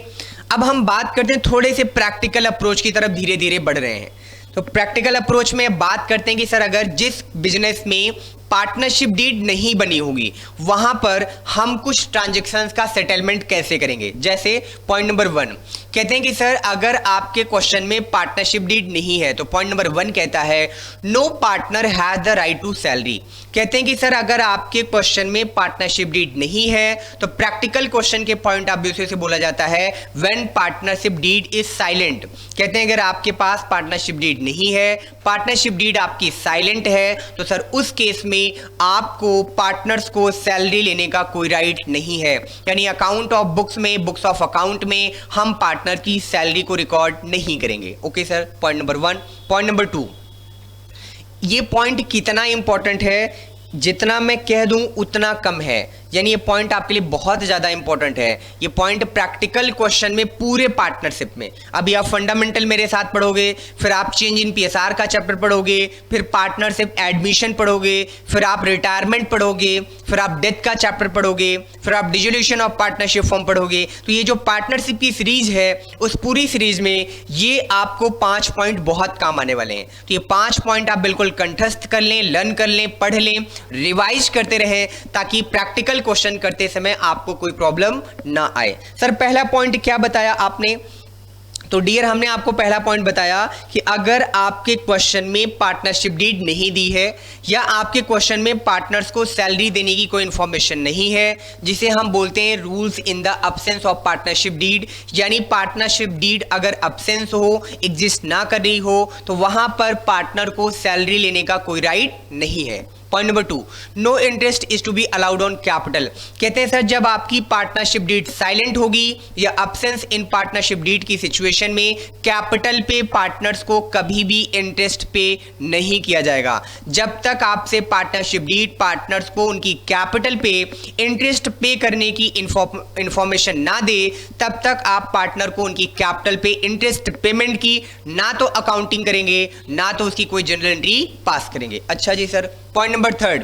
Speaker 1: अब हम बात करते हैं, थोड़े से प्रैक्टिकल अप्रोच की तरफ धीरे धीरे बढ़ रहे हैं। तो प्रैक्टिकल अप्रोच में बात करते हैं कि सर अगर जिस बिजनेस में पार्टनरशिप डीड नहीं बनी होगी वहां पर हम कुछ ट्रांजैक्शंस का सेटलमेंट कैसे करेंगे। जैसे पॉइंट नंबर 1 कहते हैं कि सर अगर आपके क्वेश्चन में पार्टनरशिप डीड नहीं है तो पॉइंट नंबर 1 कहता है no partner has the right to salary. कहते हैं कि सर अगर आपके क्वेश्चन में पार्टनरशिप डीड नहीं है तो प्रैक्टिकल क्वेश्चन के पॉइंट ऑफ व्यू से बोला जाता है when partnership deed is silent. कहते हैं अगर आपके पास पार्टनरशिप डीड नहीं है, पार्टनरशिप डीड आपकी साइलेंट है, तो सर उस केस में आपको पार्टनर्स को सैलरी लेने का कोई राइट नहीं है। यानी अकाउंट ऑफ बुक्स में, बुक्स ऑफ अकाउंट में हम पार्टनर की सैलरी को रिकॉर्ड नहीं करेंगे। Okay sir, point number 1। Point number 2, ये पॉइंट कितना इंपॉर्टेंट है, जितना मैं कह दूं उतना कम है। यानी ये पॉइंट आपके लिए बहुत ज़्यादा इंपॉर्टेंट है। ये पॉइंट प्रैक्टिकल क्वेश्चन में पूरे पार्टनरशिप में, अभी आप फंडामेंटल मेरे साथ पढ़ोगे, फिर आप चेंज इन पीएसआर का चैप्टर पढ़ोगे, फिर पार्टनरशिप एडमिशन पढ़ोगे, फिर आप रिटायरमेंट पढ़ोगे, फिर आप डेथ का चैप्टर पढ़ोगे, फिर आप डिसोल्यूशन ऑफ पार्टनरशिप फॉर्म पढ़ोगे। तो ये जो पार्टनरशिप की सीरीज है उस पूरी सीरीज में ये आपको 5 पॉइंट बहुत काम आने वाले हैं। तो ये 5 पॉइंट आप बिल्कुल कंठस्थ कर लें, लर्न कर लें, पढ़ लें, रिवाइज करते रहें ताकि प्रैक्टिकल क्वेश्चन करते समय आपको कोई प्रॉब्लम ना आए। सर पहला पॉइंट क्या बताया आपने? तो डियर हमने आपको पहला पॉइंट बताया कि अगर आपके क्वेश्चन में पार्टनरशिप डीड नहीं दी है या आपके क्वेश्चन में पार्टनर्स को सैलरी देने की कोई इंफॉर्मेशन नहीं है, जिसे हम बोलते हैं rules in the absence of partnership deed, यानी पार्टनरशिप डीड अगर अब्सेंस हो, एग्जिस्ट ना कर रही हो, तो वहां पर पार्टनर को सैलरी लेने का कोई राइट नहीं है। Point number 2, no interest is to be allowed on capital. कहते हैं सर जब आपकी पार्टनरशिप डीड साइलेंट होगी या अब्सेंस इन पार्टनरशिप डीड की सिचुएशन में कैपिटल पे पार्टनर्स को कभी भी इंटरेस्ट पे नहीं किया जाएगा। जब तक आपसे पार्टनरशिप डीड पार्टनर्स को उनकी कैपिटल पे इंटरेस्ट पे करने की इंफॉर्मेशन ना दे, तब तक आप पार्टनर को उनकी कैपिटल पे इंटरेस्ट पेमेंट की ना तो अकाउंटिंग करेंगे, ना तो उसकी कोई जनरल एंट्री पास करेंगे। अच्छा जी sir. Point number 3,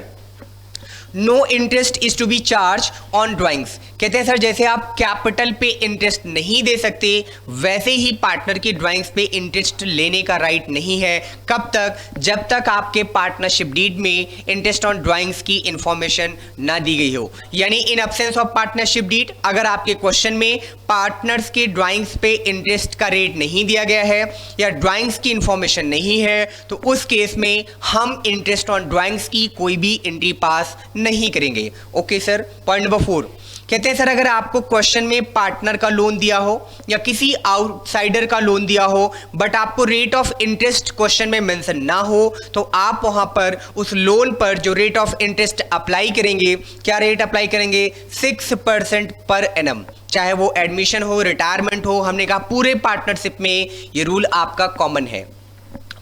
Speaker 1: no interest is to be charge on drawings. कहते हैं सर जैसे आप कैपिटल पे इंटरेस्ट नहीं दे सकते वैसे ही पार्टनर की ड्राइंग्स पे इंटरेस्ट लेने का राइट नहीं है। कब तक? जब तक आपके पार्टनरशिप डीड में इंटरेस्ट ऑन ड्राइंग्स की इंफॉर्मेशन ना दी गई हो। यानी in absence of partnership deed अगर आपके क्वेश्चन में पार्टनर्स के ड्राइंग्स पे इंटरेस्ट का रेट नहीं दिया गया है या ड्राइंग्स की इंफॉर्मेशन नहीं है, तो उस केस में हम इंटरेस्ट ऑन ड्राइंग्स की कोई भी एंट्री पास नहीं करेंगे। Okay sir. पॉइंट नंबर 4, कहते हैं सर अगर आपको क्वेश्चन में पार्टनर का लोन दिया हो या किसी आउटसाइडर का लोन दिया हो बट आपको रेट ऑफ इंटरेस्ट क्वेश्चन में मेंशन ना हो, तो आप वहां पर उस लोन पर जो रेट ऑफ इंटरेस्ट अप्लाई करेंगे, क्या रेट अप्लाई करेंगे? 6% पर एनम। चाहे वो एडमिशन हो, रिटायरमेंट हो, हमने कहा पूरे पार्टनरशिप में ये रूल आपका कॉमन है।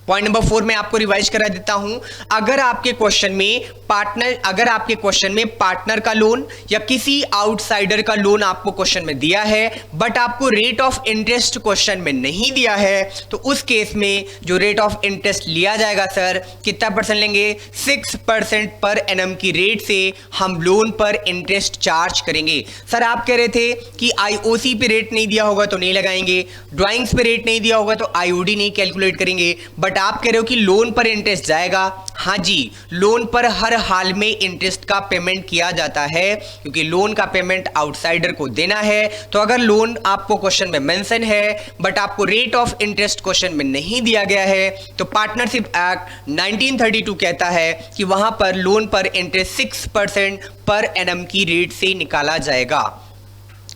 Speaker 1: पॉइंट नंबर 4 में आपको रिवाइज करा देता हूं। अगर आपके क्वेश्चन में पार्टनर का लोन या किसी आउटसाइडर का लोन आपको क्वेश्चन में दिया है बट आपको रेट ऑफ इंटरेस्ट क्वेश्चन में नहीं दिया है, तो उस केस में जो रेट ऑफ इंटरेस्ट लिया जाएगा सर, कितना परसेंट लेंगे? 6% पर एनम की रेट से हम लोन पर इंटरेस्ट चार्ज करेंगे। सर आप कह रहे थे कि आईओसी पे रेट नहीं दिया होगा तो नहीं लगाएंगे, ड्राइंग्स पे रेट नहीं दिया होगा तो आईओडी नहीं कैलकुलेट करेंगे, बट आप कह रहे हो कि लोन पर इंटरेस्ट जाएगा। हाँ जी, लोन पर हर हाल में इंटरेस्ट का पेमेंट किया जाता है क्योंकि लोन का पेमेंट आउटसाइडर को देना है। तो अगर लोन आपको क्वेश्चन में मेंशन है बट आपको रेट ऑफ इंटरेस्ट क्वेश्चन में नहीं दिया गया है, तो पार्टनरशिप एक्ट 1932 कहता है कि वहां पर लोन पर इंटरेस्ट 6% पर एनम की रेट से निकाला जाएगा।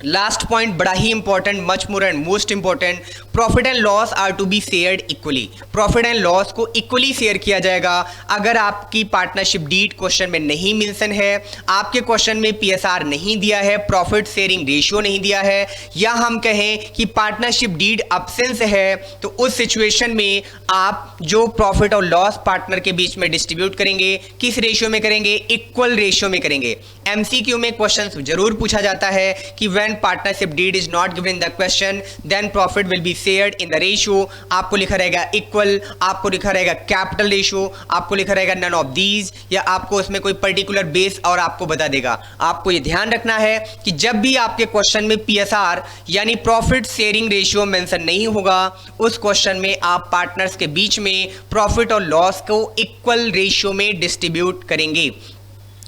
Speaker 1: लास्ट पॉइंट बड़ा ही important, much more and most important, profit and loss are to be shared equally. Profit and loss को इक्वली शेयर किया जाएगा। अगर आपकी पार्टनरशिप डीड क्वेश्चन में नहीं मेंशन है, आपके क्वेश्चन में पीएसआर नहीं दिया है, प्रॉफिट शेयरिंग रेशियो नहीं दिया है, या हम कहें कि पार्टनरशिप डीड अब्सेंस है, तो उस सिचुएशन में आप जो प्रॉफिट और लॉस पार्टनर के बीच में डिस्ट्रीब्यूट करेंगे, किस रेशियो में करेंगे? इक्वल रेशियो में करेंगे। एमसीक्यू में क्वेश्चन जरूर पूछा जाता है कि when partnership deed is not given in the question then profit will be shared in the ratio। आपको लिखा रहेगा इक्वल, आपको लिखा रहेगा कैपिटल रेशियो, आपको लिखा रहेगा नन ऑफ दीज, या आपको उसमें कोई पर्टिकुलर बेस और आपको बता देगा। आपको ये ध्यान रखना है कि जब भी आपके क्वेश्चन में पीएसआर यानी प्रॉफिट शेयरिंग रेशियो मेंशन नहीं होगा, उस क्वेश्चन में आप पार्टनर्स के बीच में प्रॉफिट और लॉस को इक्वल रेशियो में डिस्ट्रीब्यूट करेंगे।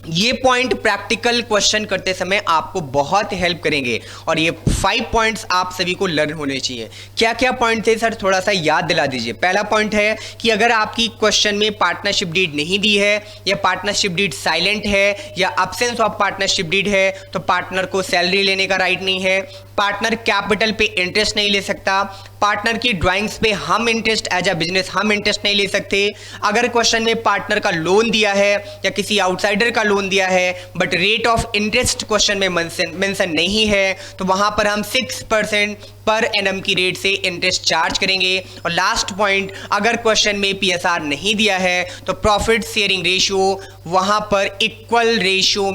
Speaker 1: ये पॉइंट प्रैक्टिकल क्वेश्चन करते समय आपको बहुत हेल्प करेंगे और ये 5 पॉइंट्स आप सभी को लर्न होने चाहिए। क्या क्या पॉइंट थे सर, थोड़ा सा याद दिला दीजिए। पहला पॉइंट है कि अगर आपकी क्वेश्चन में पार्टनरशिप डीड नहीं दी है या पार्टनरशिप डीड साइलेंट है या अब्सेंस ऑफ पार्टनरशिप डीड है, तो पार्टनर को सैलरी लेने का राइट नहीं है, पार्टनर कैपिटल पे इंटरेस्ट नहीं ले सकता, पार्टनर की ड्राइंग्स पे हम इंटरेस्ट एज अ बिजनेस हम इंटरेस्ट नहीं ले सकते। अगर क्वेश्चन में पार्टनर का लोन दिया है या किसी आउटसाइडर का लोन दिया है but rate of interest question में मेंशन नहीं है, तो वहां पर हम 6% पर एनम की रेट से इंटरेस्ट चार्ज करेंगे। और लास्ट पॉइंट, अगर क्वेश्चन में पीएसआर नहीं दिया है तो प्रॉफिट शेयरिंग रेशियो वहां पर इक्वल रेशियो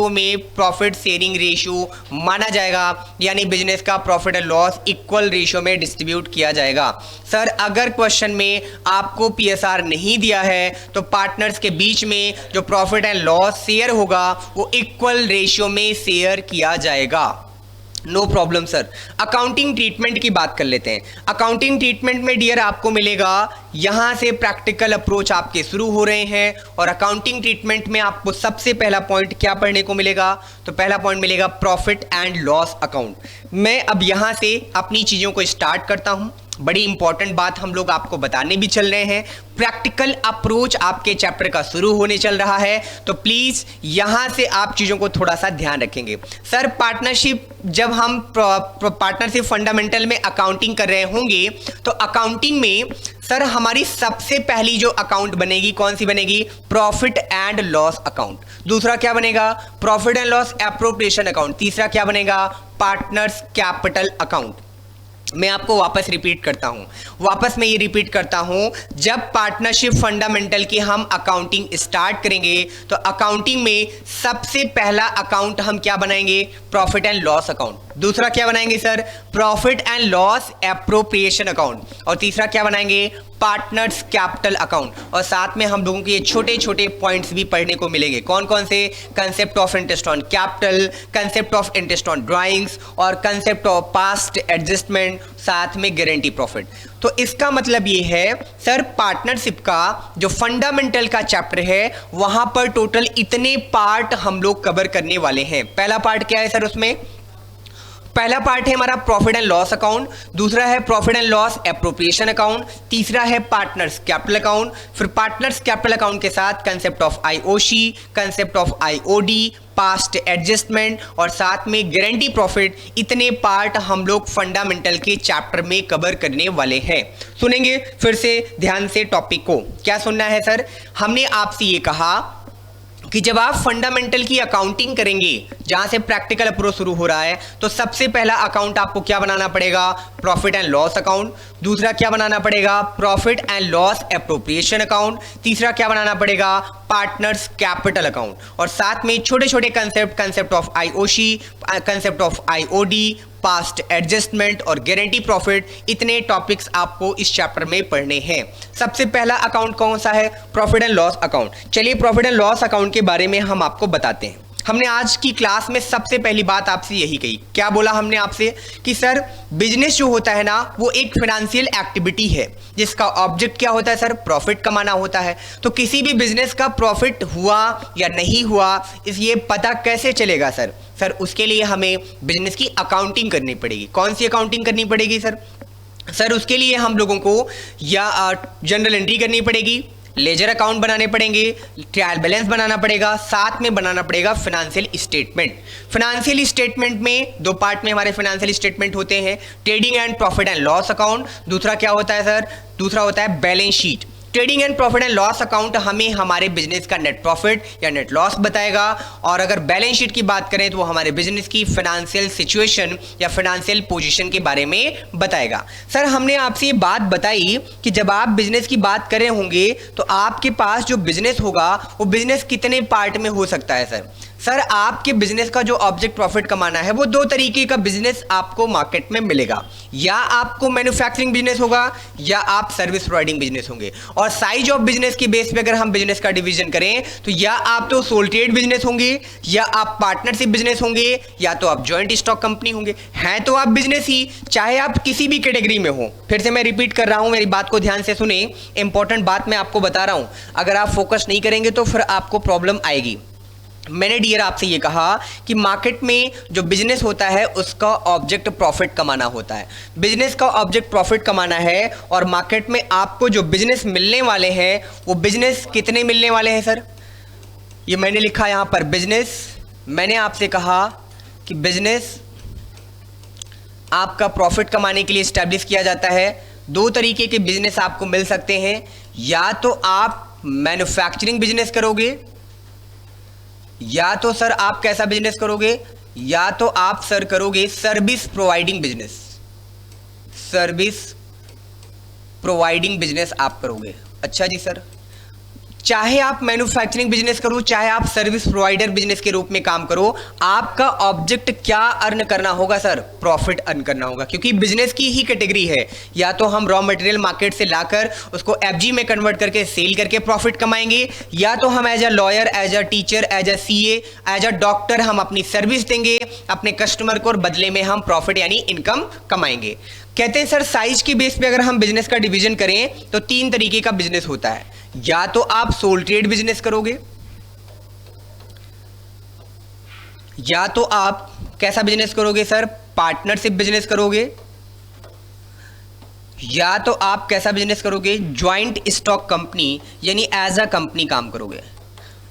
Speaker 1: में प्रॉफिट शेयरिंग रेशियो माना जाएगा, यानी बिजनेस का profit and loss equal ratio में डिस्ट्रीब्यूट किया जाएगा। सर अगर क्वेश्चन में आपको पीएसआर नहीं दिया है तो पार्टनर्स के बीच में जो प्रॉफिट एंड लॉस शेयर होगा वो इक्वल रेशियो में शेयर किया जाएगा। No problem sir. Accounting treatment की बात कर लेते हैं। अकाउंटिंग ट्रीटमेंट में डियर आपको मिलेगा, यहां से प्रैक्टिकल अप्रोच आपके शुरू हो रहे हैं और अकाउंटिंग ट्रीटमेंट में आपको सबसे पहला पॉइंट क्या पढ़ने को मिलेगा? तो पहला पॉइंट मिलेगा प्रॉफिट एंड लॉस अकाउंट। मैं अब यहां से अपनी चीजों को स्टार्ट करता हूं। बड़ी इंपॉर्टेंट बात हम लोग आपको बताने भी चल रहे हैं। प्रैक्टिकल अप्रोच आपके चैप्टर का शुरू होने चल रहा है, तो प्लीज यहां से आप चीजों को थोड़ा सा ध्यान रखेंगे। सर पार्टनरशिप, जब हम पार्टनरशिप फंडामेंटल में अकाउंटिंग कर रहे होंगे तो अकाउंटिंग में सर हमारी सबसे पहली जो अकाउंट बनेगी कौन सी बनेगी? Profit and loss account. दूसरा क्या बनेगा? Profit and loss appropriation account. तीसरा क्या बनेगा? Partners capital account. मैं आपको वापस रिपीट करता हूं, जब पार्टनरशिप फंडामेंटल की हम अकाउंटिंग स्टार्ट करेंगे तो अकाउंटिंग में सबसे पहला अकाउंट हम क्या बनाएंगे? Profit and loss account. दूसरा क्या बनाएंगे sir? Profit and loss appropriation account. और तीसरा क्या बनाएंगे? Partners capital account. और साथ में हम लोगों के ये छोटे छोटे पॉइंट्स भी पढ़ने को मिलेंगे। कौन कौन से? Concept of interest on capital, concept of interest on drawings और कंसेप्ट ऑफ पास्ट एडजस्टमेंट, साथ में गारंटी प्रॉफिट। तो इसका मतलब ये है सर पार्टनरशिप का जो फंडामेंटल का चैप्टर है वहां पर टोटल इतने पार्ट हम लोग कवर करने वाले हैं। पहला पार्ट क्या है सर? उसमें पहला पार्ट है हमारा प्रॉफिट एंड लॉस अकाउंट, दूसरा है profit and loss appropriation account, तीसरा है पार्टनर्स कैपिटल अकाउंट, फिर पार्टनर्स कैपिटल अकाउंट के साथ concept of IOC, concept of IOD, past adjustment और साथ में गारंटी प्रॉफिट। इतने पार्ट हम लोग फंडामेंटल के चैप्टर में कवर करने वाले हैं। सुनेंगे फिर से ध्यान से टॉपिक को। क्या सुनना है सर? हमने आपसे ये कहा कि जब आप फंडामेंटल की अकाउंटिंग करेंगे, जहां से प्रैक्टिकल अप्रोच शुरू हो रहा है, तो सबसे पहला अकाउंट आपको क्या बनाना पड़ेगा? Profit and loss account. दूसरा क्या बनाना पड़ेगा? Profit and loss appropriation account. तीसरा क्या बनाना पड़ेगा? Partners capital account. और साथ में छोटे छोटे concept of IOC, concept of IOD, past adjustment और गारंटी प्रॉफिट, इतने टॉपिक्स आपको इस चैप्टर में पढ़ने हैं। सबसे पहला अकाउंट कौन सा है? Profit and loss account. चलिए प्रॉफिट एंड लॉस अकाउंट के बारे में हम आपको बताते हैं। हमने आज की क्लास में सबसे पहली बात आपसे यही कही। क्या बोला हमने आपसे? कि सर बिजनेस जो होता है ना, वो एक फाइनेंशियल एक्टिविटी है जिसका ऑब्जेक्ट क्या होता है सर? प्रॉफिट कमाना होता है। तो किसी भी बिजनेस का प्रॉफिट हुआ या नहीं हुआ, इस ये पता कैसे चलेगा सर? सर उसके लिए हमें बिजनेस की अकाउंटिंग करनी पड़ेगी। कौन सी अकाउंटिंग करनी पड़ेगी सर? सर उसके लिए हम लोगों को या जनरल एंट्री करनी पड़ेगी, लेजर अकाउंट बनाने पड़ेंगे, ट्रायल बैलेंस बनाना पड़ेगा, साथ में बनाना पड़ेगा फाइनेंशियल स्टेटमेंट। फाइनेंशियल स्टेटमेंट में दो पार्ट में हमारे फाइनेंशियल स्टेटमेंट होते हैं, trading and profit and loss account. दूसरा क्या होता है सर? दूसरा होता है balance sheet. Trading and profit and loss account हमें हमारे बिजनेस का नेट प्रॉफिट या नेट लॉस बताएगा, और अगर बैलेंस शीट की बात करें तो वो हमारे बिजनेस की फाइनेंशियल सिचुएशन या फाइनेंशियल पोजीशन के बारे में बताएगा। सर हमने आपसे ये बात बताई कि जब आप बिजनेस की बात कर रहे होंगे तो आपके पास जो बिजनेस होगा वो बिजनेस कितने पार्ट में हो सकता है सर? सर आपके बिजनेस का जो ऑब्जेक्ट प्रॉफिट कमाना है वो दो तरीके का बिजनेस आपको मार्केट में मिलेगा, या आपको मैन्युफैक्चरिंग बिजनेस होगा या आप सर्विस प्रोवाइडिंग बिजनेस होंगे। और साइज ऑफ बिजनेस के बेस पे अगर हम बिजनेस का डिवीजन करें तो या आप तो सोल ट्रेड बिजनेस होंगे, या आप पार्टनरशिप बिजनेस होंगे, या तो आप जॉइंट स्टॉक कंपनी होंगे। हैं तो आप बिजनेस ही, चाहे आप किसी भी कैटेगरी में हो। फिर से मैं रिपीट कर रहा हूं, मेरी बात को ध्यान से सुने, इंपॉर्टेंट बात मैं आपको बता रहा हूं। अगर आप फोकस नहीं करेंगे तो फिर आपको प्रॉब्लम आएगी। मैंने डियर आपसे ये कहा कि मार्केट में जो बिजनेस होता है उसका ऑब्जेक्ट प्रॉफिट कमाना होता है। बिजनेस का ऑब्जेक्ट प्रॉफिट कमाना है, और मार्केट में आपको जो बिजनेस मिलने वाले हैं वो बिजनेस कितने मिलने वाले हैं सर? ये मैंने लिखा यहां पर बिजनेस। मैंने आपसे कहा कि बिजनेस आपका प्रॉफिट कमाने के लिए स्टैब्लिश किया जाता है। दो तरीके के बिजनेस आपको मिल सकते हैं, या तो आप मैन्युफैक्चरिंग बिजनेस करोगे, या तो सर आप कैसा बिजनेस करोगे, या तो आप सर करोगे service providing business. Service providing business आप करोगे। अच्छा जी सर, चाहे आप मैन्युफैक्चरिंग बिजनेस करो, चाहे आप सर्विस प्रोवाइडर बिजनेस के रूप में काम करो, आपका ऑब्जेक्ट क्या अर्न करना होगा सर? प्रॉफिट अर्न करना होगा, क्योंकि बिजनेस की ही कैटेगरी है। या तो हम रॉ मटेरियल मार्केट से लाकर उसको एफजी में कन्वर्ट करके सेल करके प्रॉफिट कमाएंगे, या तो हम as a lawyer, as a teacher, as a CA, as a doctor हम अपनी सर्विस देंगे अपने कस्टमर को, और बदले में हम प्रॉफिट यानी इनकम कमाएंगे। कहते हैं सर साइज के बेस पे अगर हम बिजनेस का डिवीजन करें तो तीन तरीके का बिजनेस होता है। या तो आप सोल ट्रेड बिजनेस करोगे, या तो आप कैसा बिजनेस करोगे सर? पार्टनरशिप बिजनेस करोगे, या तो आप कैसा बिजनेस करोगे? ज्वाइंट स्टॉक कंपनी यानी एज अ कंपनी काम करोगे।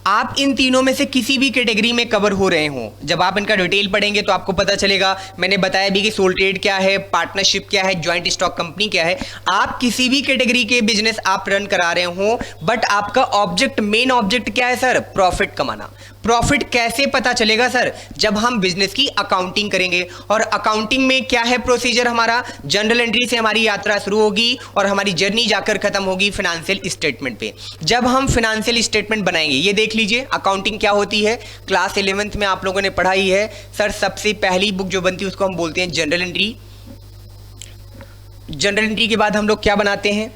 Speaker 1: आप इन तीनों में से किसी भी कैटेगरी में कवर हो रहे हो। जब आप इनका डिटेल पढ़ेंगे तो आपको पता चलेगा। मैंने बताया भी कि सोल ट्रेड क्या है, पार्टनरशिप क्या है, ज्वाइंट स्टॉक कंपनी क्या है। आप किसी भी कैटेगरी के बिजनेस आप रन करा रहे हो, बट आपका ऑब्जेक्ट, मेन ऑब्जेक्ट क्या है सर? प्रॉफिट कमाना। प्रॉफिट कैसे पता चलेगा सर? जब हम बिजनेस की अकाउंटिंग करेंगे। और अकाउंटिंग में क्या है प्रोसीजर हमारा? जनरल एंट्री से हमारी यात्रा शुरू होगी और हमारी जर्नी जाकर खत्म होगी फाइनेंशियल स्टेटमेंट पे। जब हम फाइनेंशियल स्टेटमेंट बनाएंगे, ये देख लीजिए अकाउंटिंग क्या होती है। क्लास 11th में आप लोगों ने पढ़ाई है सर। सबसे पहली बुक जो बनती है उसको हम बोलते हैं जनरल एंट्री। जनरल एंट्री के बाद हम लोग क्या बनाते हैं?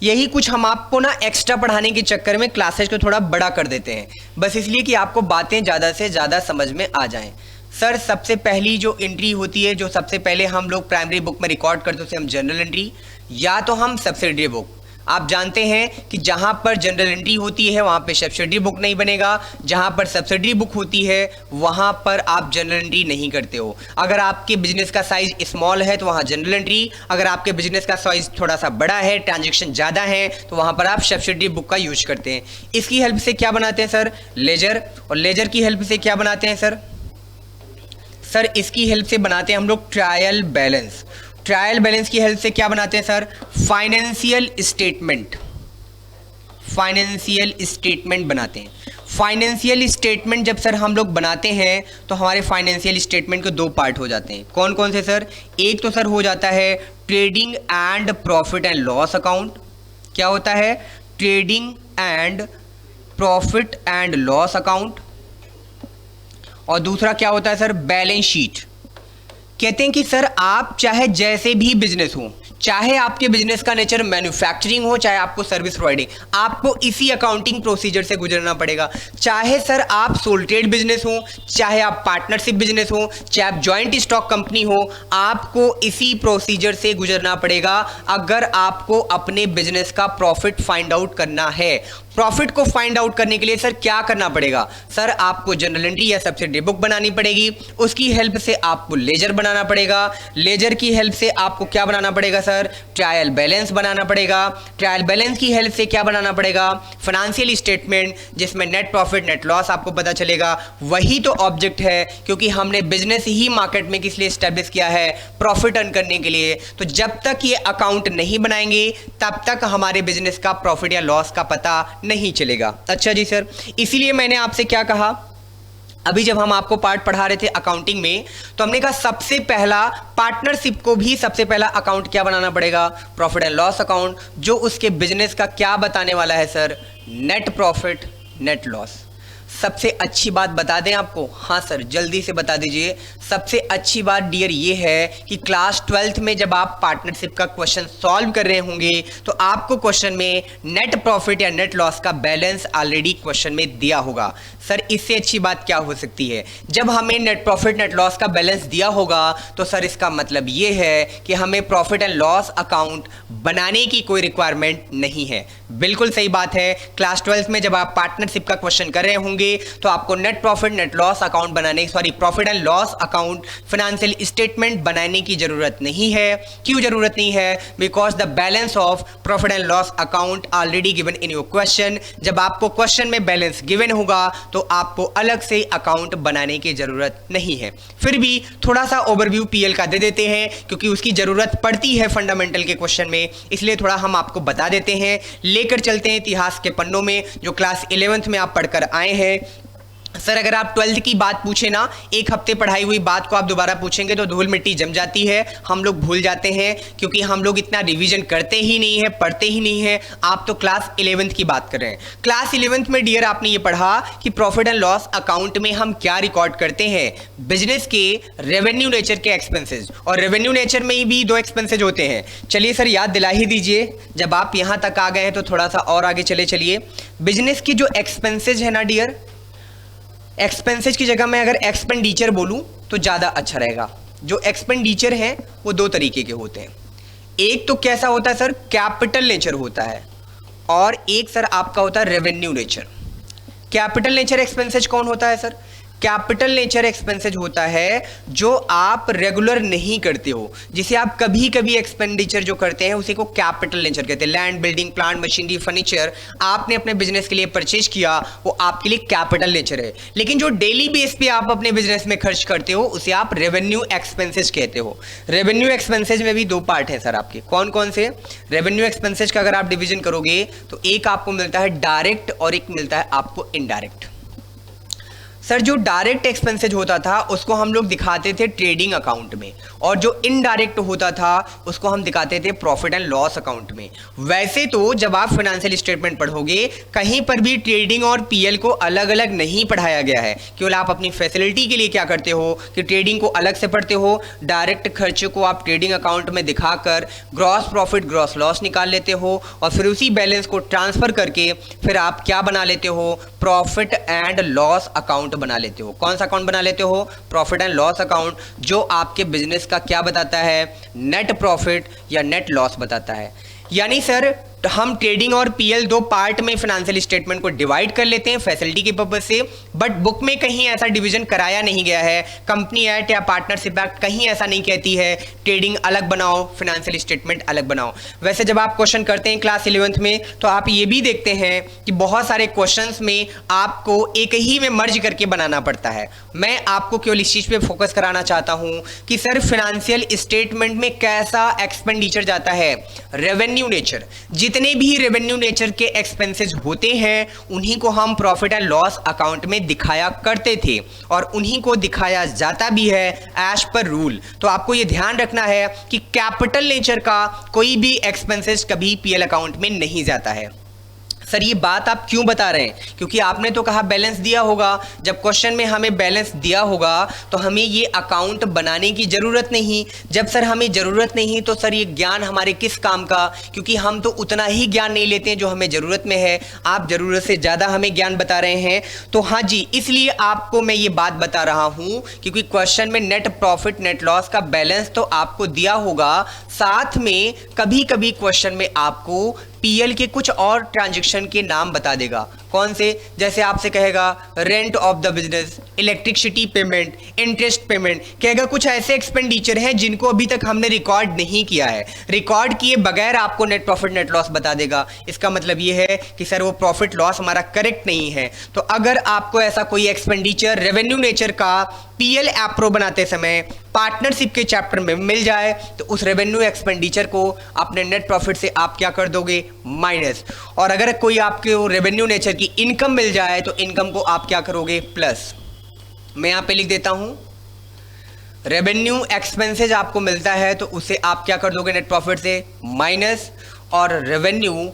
Speaker 1: यही कुछ हम आपको ना एक्स्ट्रा पढ़ाने के चक्कर में क्लासेज को थोड़ा बड़ा कर देते हैं, बस इसलिए कि आपको बातें ज़्यादा से ज़्यादा समझ में आ जाएं। सर सबसे पहली जो एंट्री होती है, जो सबसे पहले हम लोग प्राइमरी बुक में रिकॉर्ड करते हैं उसे हम जनरल एंट्री, या तो हम सब्सिडरी बुक। आप जानते हैं कि जहाँ पर जनरल एंट्री होती है वहाँ पे सब्सिडरी बुक नहीं बनेगा, जहाँ पर सब्सिडरी बुक होती है वहाँ पर आप जनरल एंट्री नहीं करते हो। अगर आपके बिजनेस का साइज स्मॉल है तो वहाँ जनरल एंट्री, अगर आपके बिजनेस का साइज थोड़ा सा बड़ा है, ट्रांजेक्शन ज़्यादा है, तो वहाँ पर आप सब्सिडरी बुक का यूज करते हैं। इसकी हेल्प से क्या बनाते हैं सर? लेजर। और लेजर की हेल्प से क्या बनाते हैं सर? सर इसकी हेल्प से बनाते हैं हम लोग ट्रायल बैलेंस। ट्रायल बैलेंस की हेल्प से क्या बनाते हैं sir? Financial statement. Financial statement बनाते हैं। फाइनेंशियल स्टेटमेंट जब सर हम लोग बनाते हैं तो हमारे फाइनेंशियल स्टेटमेंट के दो पार्ट हो जाते हैं। कौन कौन से सर? एक तो सर हो जाता है trading and profit and loss account. क्या होता है? Trading and profit and loss account. और दूसरा क्या होता है सर? Balance sheet. कहते हैं कि सर आप चाहे जैसे भी बिजनेस हो, चाहे आपके बिजनेस का नेचर मैन्युफैक्चरिंग हो, चाहे आपको सर्विस प्रोवाइडिंग, आपको इसी अकाउंटिंग प्रोसीजर से गुजरना पड़ेगा। चाहे सर आप सोल ट्रेड बिजनेस हो, चाहे आप पार्टनरशिप बिजनेस हो, चाहे आप जॉइंट स्टॉक कंपनी हो, आपको इसी प्रोसीजर से गुजरना पड़ेगा अगर आपको अपने बिजनेस का प्रॉफिट फाइंड आउट करना है। प्रॉफिट को फाइंड आउट करने के लिए सर क्या करना पड़ेगा? सर आपको जनरल एंट्री या सब्सिडरी बुक बनानी पड़ेगी, उसकी हेल्प से आपको लेजर बनाना पड़ेगा, लेजर की हेल्प से आपको क्या बनाना पड़ेगा सर? ट्रायल बैलेंस बनाना पड़ेगा, ट्रायल बैलेंस की हेल्प से क्या बनाना पड़ेगा? फाइनेंशियल स्टेटमेंट, जिसमें नेट प्रॉफिट नेट लॉस आपको पता चलेगा। वही तो ऑब्जेक्ट है, क्योंकि हमने बिजनेस ही मार्केट में किस लिए एस्टेब्लिश किया है? प्रॉफिट अर्न करने के लिए। तो जब तक ये अकाउंट नहीं बनाएंगे तब तक हमारे बिजनेस का प्रॉफिट या लॉस का पता नहीं चलेगा। अच्छा जी सर, इसीलिए मैंने आपसे क्या कहा, अभी जब हम आपको पार्ट पढ़ा रहे थे अकाउंटिंग में, तो हमने कहा सबसे पहला पार्टनरशिप को भी सबसे पहला अकाउंट क्या बनाना पड़ेगा? प्रॉफिट एंड लॉस अकाउंट, जो उसके बिजनेस का क्या बताने वाला है sir? Net profit net loss. सबसे अच्छी बात बता दें आपको? हाँ सर, जल्दी से बता दीजिए। सबसे अच्छी बात डियर ये है कि क्लास 12th में जब आप पार्टनरशिप का क्वेश्चन सॉल्व कर रहे होंगे तो आपको क्वेश्चन में नेट प्रॉफिट या नेट लॉस का बैलेंस ऑलरेडी क्वेश्चन में दिया होगा। सर इससे अच्छी बात क्या हो सकती है? जब हमें नेट प्रॉफिट नेट लॉस का बैलेंस दिया होगा तो सर इसका मतलब ये है कि हमें प्रॉफिट एंड लॉस अकाउंट बनाने की कोई रिक्वायरमेंट नहीं है। बिल्कुल सही बात है। क्लास 12th में जब आप पार्टनरशिप का क्वेश्चन कर रहे होंगे तो आपको net profit net loss account बनाने, profit and loss account, financial statement बनाने की जरूरत नहीं है। क्यों जरूरत नहीं है? Because the balance of profit and loss account already given in your question. जब आपको क्वेश्चन में बैलेंस गिवन होगा तो आपको अलग से अकाउंट बनाने की जरूरत नहीं है। फिर भी थोड़ा सा ओवरव्यू पीएल का दे देते हैं, क्योंकि उसकी जरूरत पड़ती है फंडामेंटल के क्वेश्चन में, इसलिए थोड़ा हम आपको बता देते हैं। लेकर चलते हैं इतिहास के पन्नों में, जो क्लास 11th में आप पढ़कर आए हैं। सर अगर आप 12th की बात पूछे ना, एक हफ्ते पढ़ाई हुई बात को आप दोबारा पूछेंगे तो धूल मिट्टी जम जाती है, हम लोग भूल जाते हैं, क्योंकि हम लोग इतना रिवीजन करते ही नहीं है, पढ़ते ही नहीं है। आप तो क्लास 11th की बात कर रहे हैं। क्लास 11th में डियर आपने ये पढ़ा कि प्रॉफिट एंड लॉस अकाउंट में हम क्या रिकॉर्ड करते हैं? बिजनेस के रेवेन्यू नेचर के एक्सपेंसेज, और रेवेन्यू नेचर में ही भी दो एक्सपेंसेज होते हैं। चलिए सर याद दिला ही दीजिए, जब आप यहां तक आ गए हैं तो थोड़ा सा और आगे चलिए। बिजनेस की जो एक्सपेंसेज है ना डियर, एक्सपेंसेज की जगह मैं अगर एक्सपेंडिचर बोलूं तो ज़्यादा अच्छा रहेगा। जो एक्सपेंडिचर है वो दो तरीके के होते हैं। एक तो कैसा होता है सर? कैपिटल नेचर होता है, और एक सर आपका होता है revenue nature. Capital nature expenses कौन होता है सर? कैपिटल नेचर एक्सपेंसेज होता है जो आप रेगुलर नहीं करते हो, जिसे आप कभी कभी एक्सपेंडिचर जो करते हैं उसी को कैपिटल नेचर कहते हैं। Land, building, plant, machinery, furniture आपने अपने बिजनेस के लिए परचेज किया, वो आपके लिए कैपिटल नेचर है। लेकिन जो डेली बेस पे आप अपने बिजनेस में खर्च करते हो उसे आप रेवेन्यू एक्सपेंसेज कहते हो। रेवेन्यू एक्सपेंसेज में भी दो पार्ट है सर आपके। कौन कौन से? रेवेन्यू एक्सपेंसेज का अगर आप डिवीजन करोगे तो एक आपको मिलता है डायरेक्ट और एक मिलता है आपको इनडायरेक्ट। सर जो डायरेक्ट एक्सपेंसेज होता था उसको हम लोग दिखाते थे ट्रेडिंग अकाउंट में, और जो इनडायरेक्ट होता था उसको हम दिखाते थे प्रॉफिट एंड लॉस अकाउंट में। वैसे तो जब आप फाइनेंशियल स्टेटमेंट पढ़ोगे कहीं पर भी ट्रेडिंग और पीएल को अलग अलग नहीं पढ़ाया गया है। केवल आप अपनी फैसिलिटी के लिए क्या करते हो कि ट्रेडिंग को अलग से पढ़ते हो, डायरेक्ट खर्चे को आप ट्रेडिंग अकाउंट में दिखाकर ग्रॉस प्रॉफिट ग्रॉस लॉस निकाल लेते हो, और फिर उसी बैलेंस को ट्रांसफर करके फिर आप क्या बना लेते हो? प्रॉफिट एंड लॉस अकाउंट बना लेते हो। कौन सा अकाउंट बना लेते हो? प्रॉफिट एंड लॉस अकाउंट, जो आपके बिजनेस का क्या बताता है? नेट प्रॉफिट या नेट लॉस बताता है। यानी सर हम ट्रेडिंग और पीएल दो पार्ट में फाइनेंशियल स्टेटमेंट को डिवाइड कर लेते हैं फैसिलिटी के पर्पज से, बट बुक में कहीं ऐसा डिवीजन कराया नहीं गया है। कंपनी एक्ट या पार्टनरशिप एक्ट कहीं ऐसा नहीं कहती है ट्रेडिंग अलग बनाओ, फाइनेंशियल स्टेटमेंट अलग बनाओ। वैसे जब आप क्वेश्चन करते हैं क्लास 11th में तो आप ये भी देखते हैं कि बहुत सारे क्वेश्चंस में आपको एक ही में मर्ज करके बनाना पड़ता है। मैं आपको केवल इस चीज पे फोकस कराना चाहता हूं कि सर फाइनेंशियल स्टेटमेंट में कैसा एक्सपेंडिचर जाता है? Revenue nature. जितने भी रेवेन्यू नेचर के एक्सपेंसेस होते हैं उन्हीं को हम प्रॉफिट एंड लॉस अकाउंट में दिखाया करते थे और उन्हीं को दिखाया जाता भी है एज पर रूल। तो आपको ये ध्यान रखना है कि कैपिटल नेचर का कोई भी एक्सपेंसेस कभी पीएल अकाउंट में नहीं जाता है। सर ये बात आप क्यों बता रहे हैं? क्योंकि आपने तो कहा बैलेंस दिया होगा, जब क्वेश्चन में हमें बैलेंस दिया होगा तो हमें ये अकाउंट बनाने की ज़रूरत नहीं। जब सर हमें ज़रूरत नहीं तो सर ये ज्ञान हमारे किस काम का? क्योंकि हम तो उतना ही ज्ञान नहीं लेते हैं जो हमें ज़रूरत में है, आप ज़रूरत से ज़्यादा हमें ज्ञान बता रहे हैं। तो हाँ जी, इसलिए आपको मैं ये बात बता रहा हूँ क्योंकि क्वेश्चन में नेट प्रॉफिट नेट लॉस का बैलेंस तो आपको दिया होगा, साथ में कभी कभी क्वेश्चन में आपको पीएल के कुछ और ट्रांजैक्शन के नाम बता देगा। कौन से? जैसे आपसे कहेगा rent of the business, electricity payment, interest payment, कहेगा कुछ ऐसे एक्सपेंडिचर हैं जिनको अभी तक हमने रिकॉर्ड नहीं किया है। रिकॉर्ड किए बगैर आपको नेट प्रॉफिट नेट लॉस बता देगा। इसका मतलब ये है कि सर वो प्रॉफिट लॉस हमारा करेक्ट नहीं है। तो अगर आपको ऐसा कोई एक्सपेंडिचर रेवेन्यू नेचर का पीएल एप्रो बनाते समय पार्टनरशिप के चैप्टर में मिल जाए तो उस रेवेन्यू एक्सपेंडिचर को अपने नेट प्रॉफिट से आप क्या कर दोगे? माइनस। और अगर कोई आपके रेवेन्यू नेचर की इनकम मिल जाए तो इनकम को आप क्या करोगे? प्लस। मैं यहां पे लिख देता हूं, रेवेन्यू एक्सपेंसेस आपको मिलता है तो उसे आप क्या कर दोगे? नेट प्रॉफिट से माइनस। और रेवेन्यू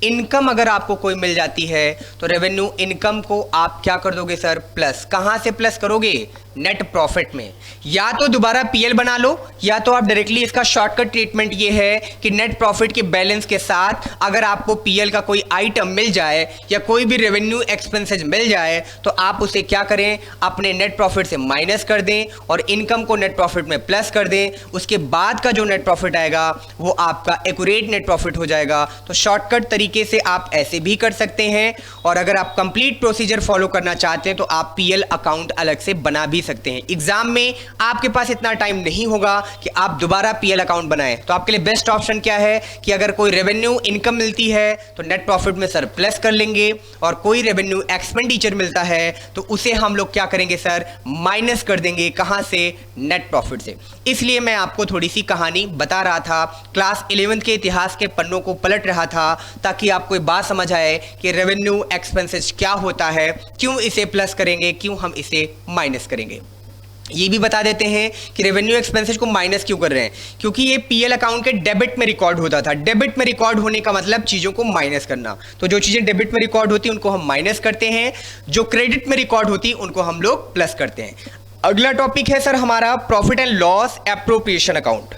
Speaker 1: इनकम अगर आपको कोई मिल जाती है तो रेवेन्यू इनकम को आप क्या कर दोगे सर? प्लस। कहां से प्लस करोगे? नेट प्रॉफिट में। या तो दोबारा पीएल बना लो या तो आप डायरेक्टली, इसका शॉर्टकट ट्रीटमेंट ये है कि नेट प्रॉफिट के बैलेंस के साथ अगर आपको पीएल का कोई आइटम मिल जाए या कोई भी रेवेन्यू एक्सपेंसेस मिल जाए तो आप उसे क्या करें? अपने नेट प्रॉफिट से माइनस कर दें और इनकम को नेट प्रॉफिट में प्लस कर दें। उसके बाद का जो नेट प्रॉफिट आएगा वो आपका एक्यूरेट नेट प्रॉफिट हो जाएगा। तो शॉर्टकट तरीके से आप ऐसे भी कर सकते हैं और अगर आप कंप्लीट प्रोसीजर फॉलो करना चाहते हैं तो आप पीएल अकाउंट अलग से बना भी सकते हैं। एग्जाम में आपके पास इतना टाइम नहीं होगा कि आप दोबारा पीएल अकाउंट बनाएं, तो आपके लिए बेस्ट ऑप्शन क्या है कि अगर कोई रेवेन्यू इनकम मिलती है तो नेट प्रॉफिट में सर प्लस कर लेंगे और कोई रेवेन्यू एक्सपेंडिचर मिलता है तो उसे हम लोग क्या करेंगे सर? माइनस कर देंगे। कहां से? नेट प्रॉफिट से। इसलिए मैं आपको थोड़ी सी कहानी बता रहा था, क्लास 11th के इतिहास के पन्नों को पलट रहा था ताकि आपको ये बात समझ आए कि रेवेन्यू एक्सपेंसेस क्या होता है, क्यों इसे प्लस करेंगे, क्यों हम इसे माइनस करेंगे। ये भी बता देते हैं कि रेवेन्यू एक्सपेंसेस को माइनस क्यों कर रहे हैं, क्योंकि ये पीएल अकाउंट के डेबिट में रिकॉर्ड होता था। डेबिट में रिकॉर्ड होने का मतलब चीज़ों को माइनस करना। तो जो चीज़ें डेबिट में रिकॉर्ड होती हैं उनको हम माइनस करते हैं, जो क्रेडिट में रिकॉर्ड होती उनको हम लोग प्लस करते हैं। अगला टॉपिक है सर हमारा profit and loss appropriation account.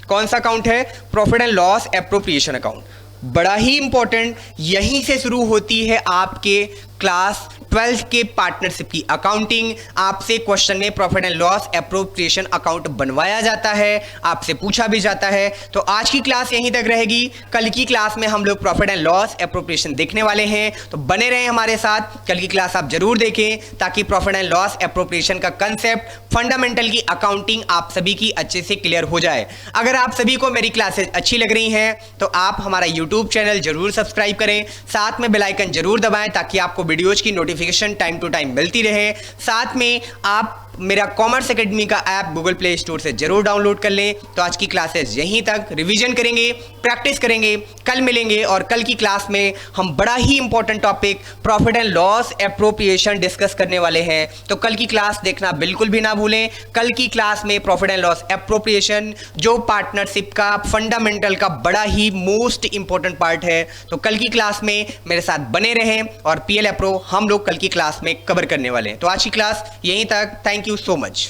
Speaker 1: कौन सा अकाउंट है? Profit and loss appropriation account. बड़ा ही इंपॉर्टेंट, यहीं से शुरू होती है आपके क्लास 12 के पार्टनरशिप की अकाउंटिंग। आपसे क्वेश्चन में profit and loss appropriation account बनवाया जाता है, आपसे पूछा भी जाता है। तो आज की क्लास यहीं तक रहेगी। कल की क्लास में हम लोग प्रॉफिट एंड लॉस एप्रोप्रिएशन देखने वाले हैं, तो बने रहें हमारे साथ। कल की क्लास आप जरूर देखें ताकि प्रॉफिट एंड लॉस एप्रोप्रिएशन का कंसेप्ट, फंडामेंटल की अकाउंटिंग आप सभी की अच्छे से क्लियर हो जाए। अगर आप सभी को मेरी क्लासेज अच्छी लग रही हैं तो आप हमारा यूट्यूब चैनल जरूर सब्सक्राइब करें, साथ में बेल आइकन जरूर दबाएं ताकि आपको वीडियोज की नोटिफिकेशन टाइम टू टाइम मिलती रहे। साथ में आप मेरा कॉमर्स एकेडमी का ऐप गूगल प्ले स्टोर से जरूर डाउनलोड कर लें। तो आज की क्लासेस यहीं तक, रिवीजन करेंगे, प्रैक्टिस करेंगे, कल मिलेंगे और कल की क्लास में हम बड़ा ही important topic profit and loss appropriation discuss करने वाले हैं। तो कल की क्लास देखना बिल्कुल भी ना भूलें। कल की क्लास में प्रॉफिट एंड लॉस एप्रोप्रिएशन जो पार्टनरशिप का फंडामेंटल का बड़ा ही मोस्ट इंपॉर्टेंट पार्ट है, तो कल की क्लास में मेरे साथ बने रहें और पीएल एप्रो हम लोग कल की क्लास में कवर करने वाले हैं। तो आज की क्लास यहीं तक। Thank you so much.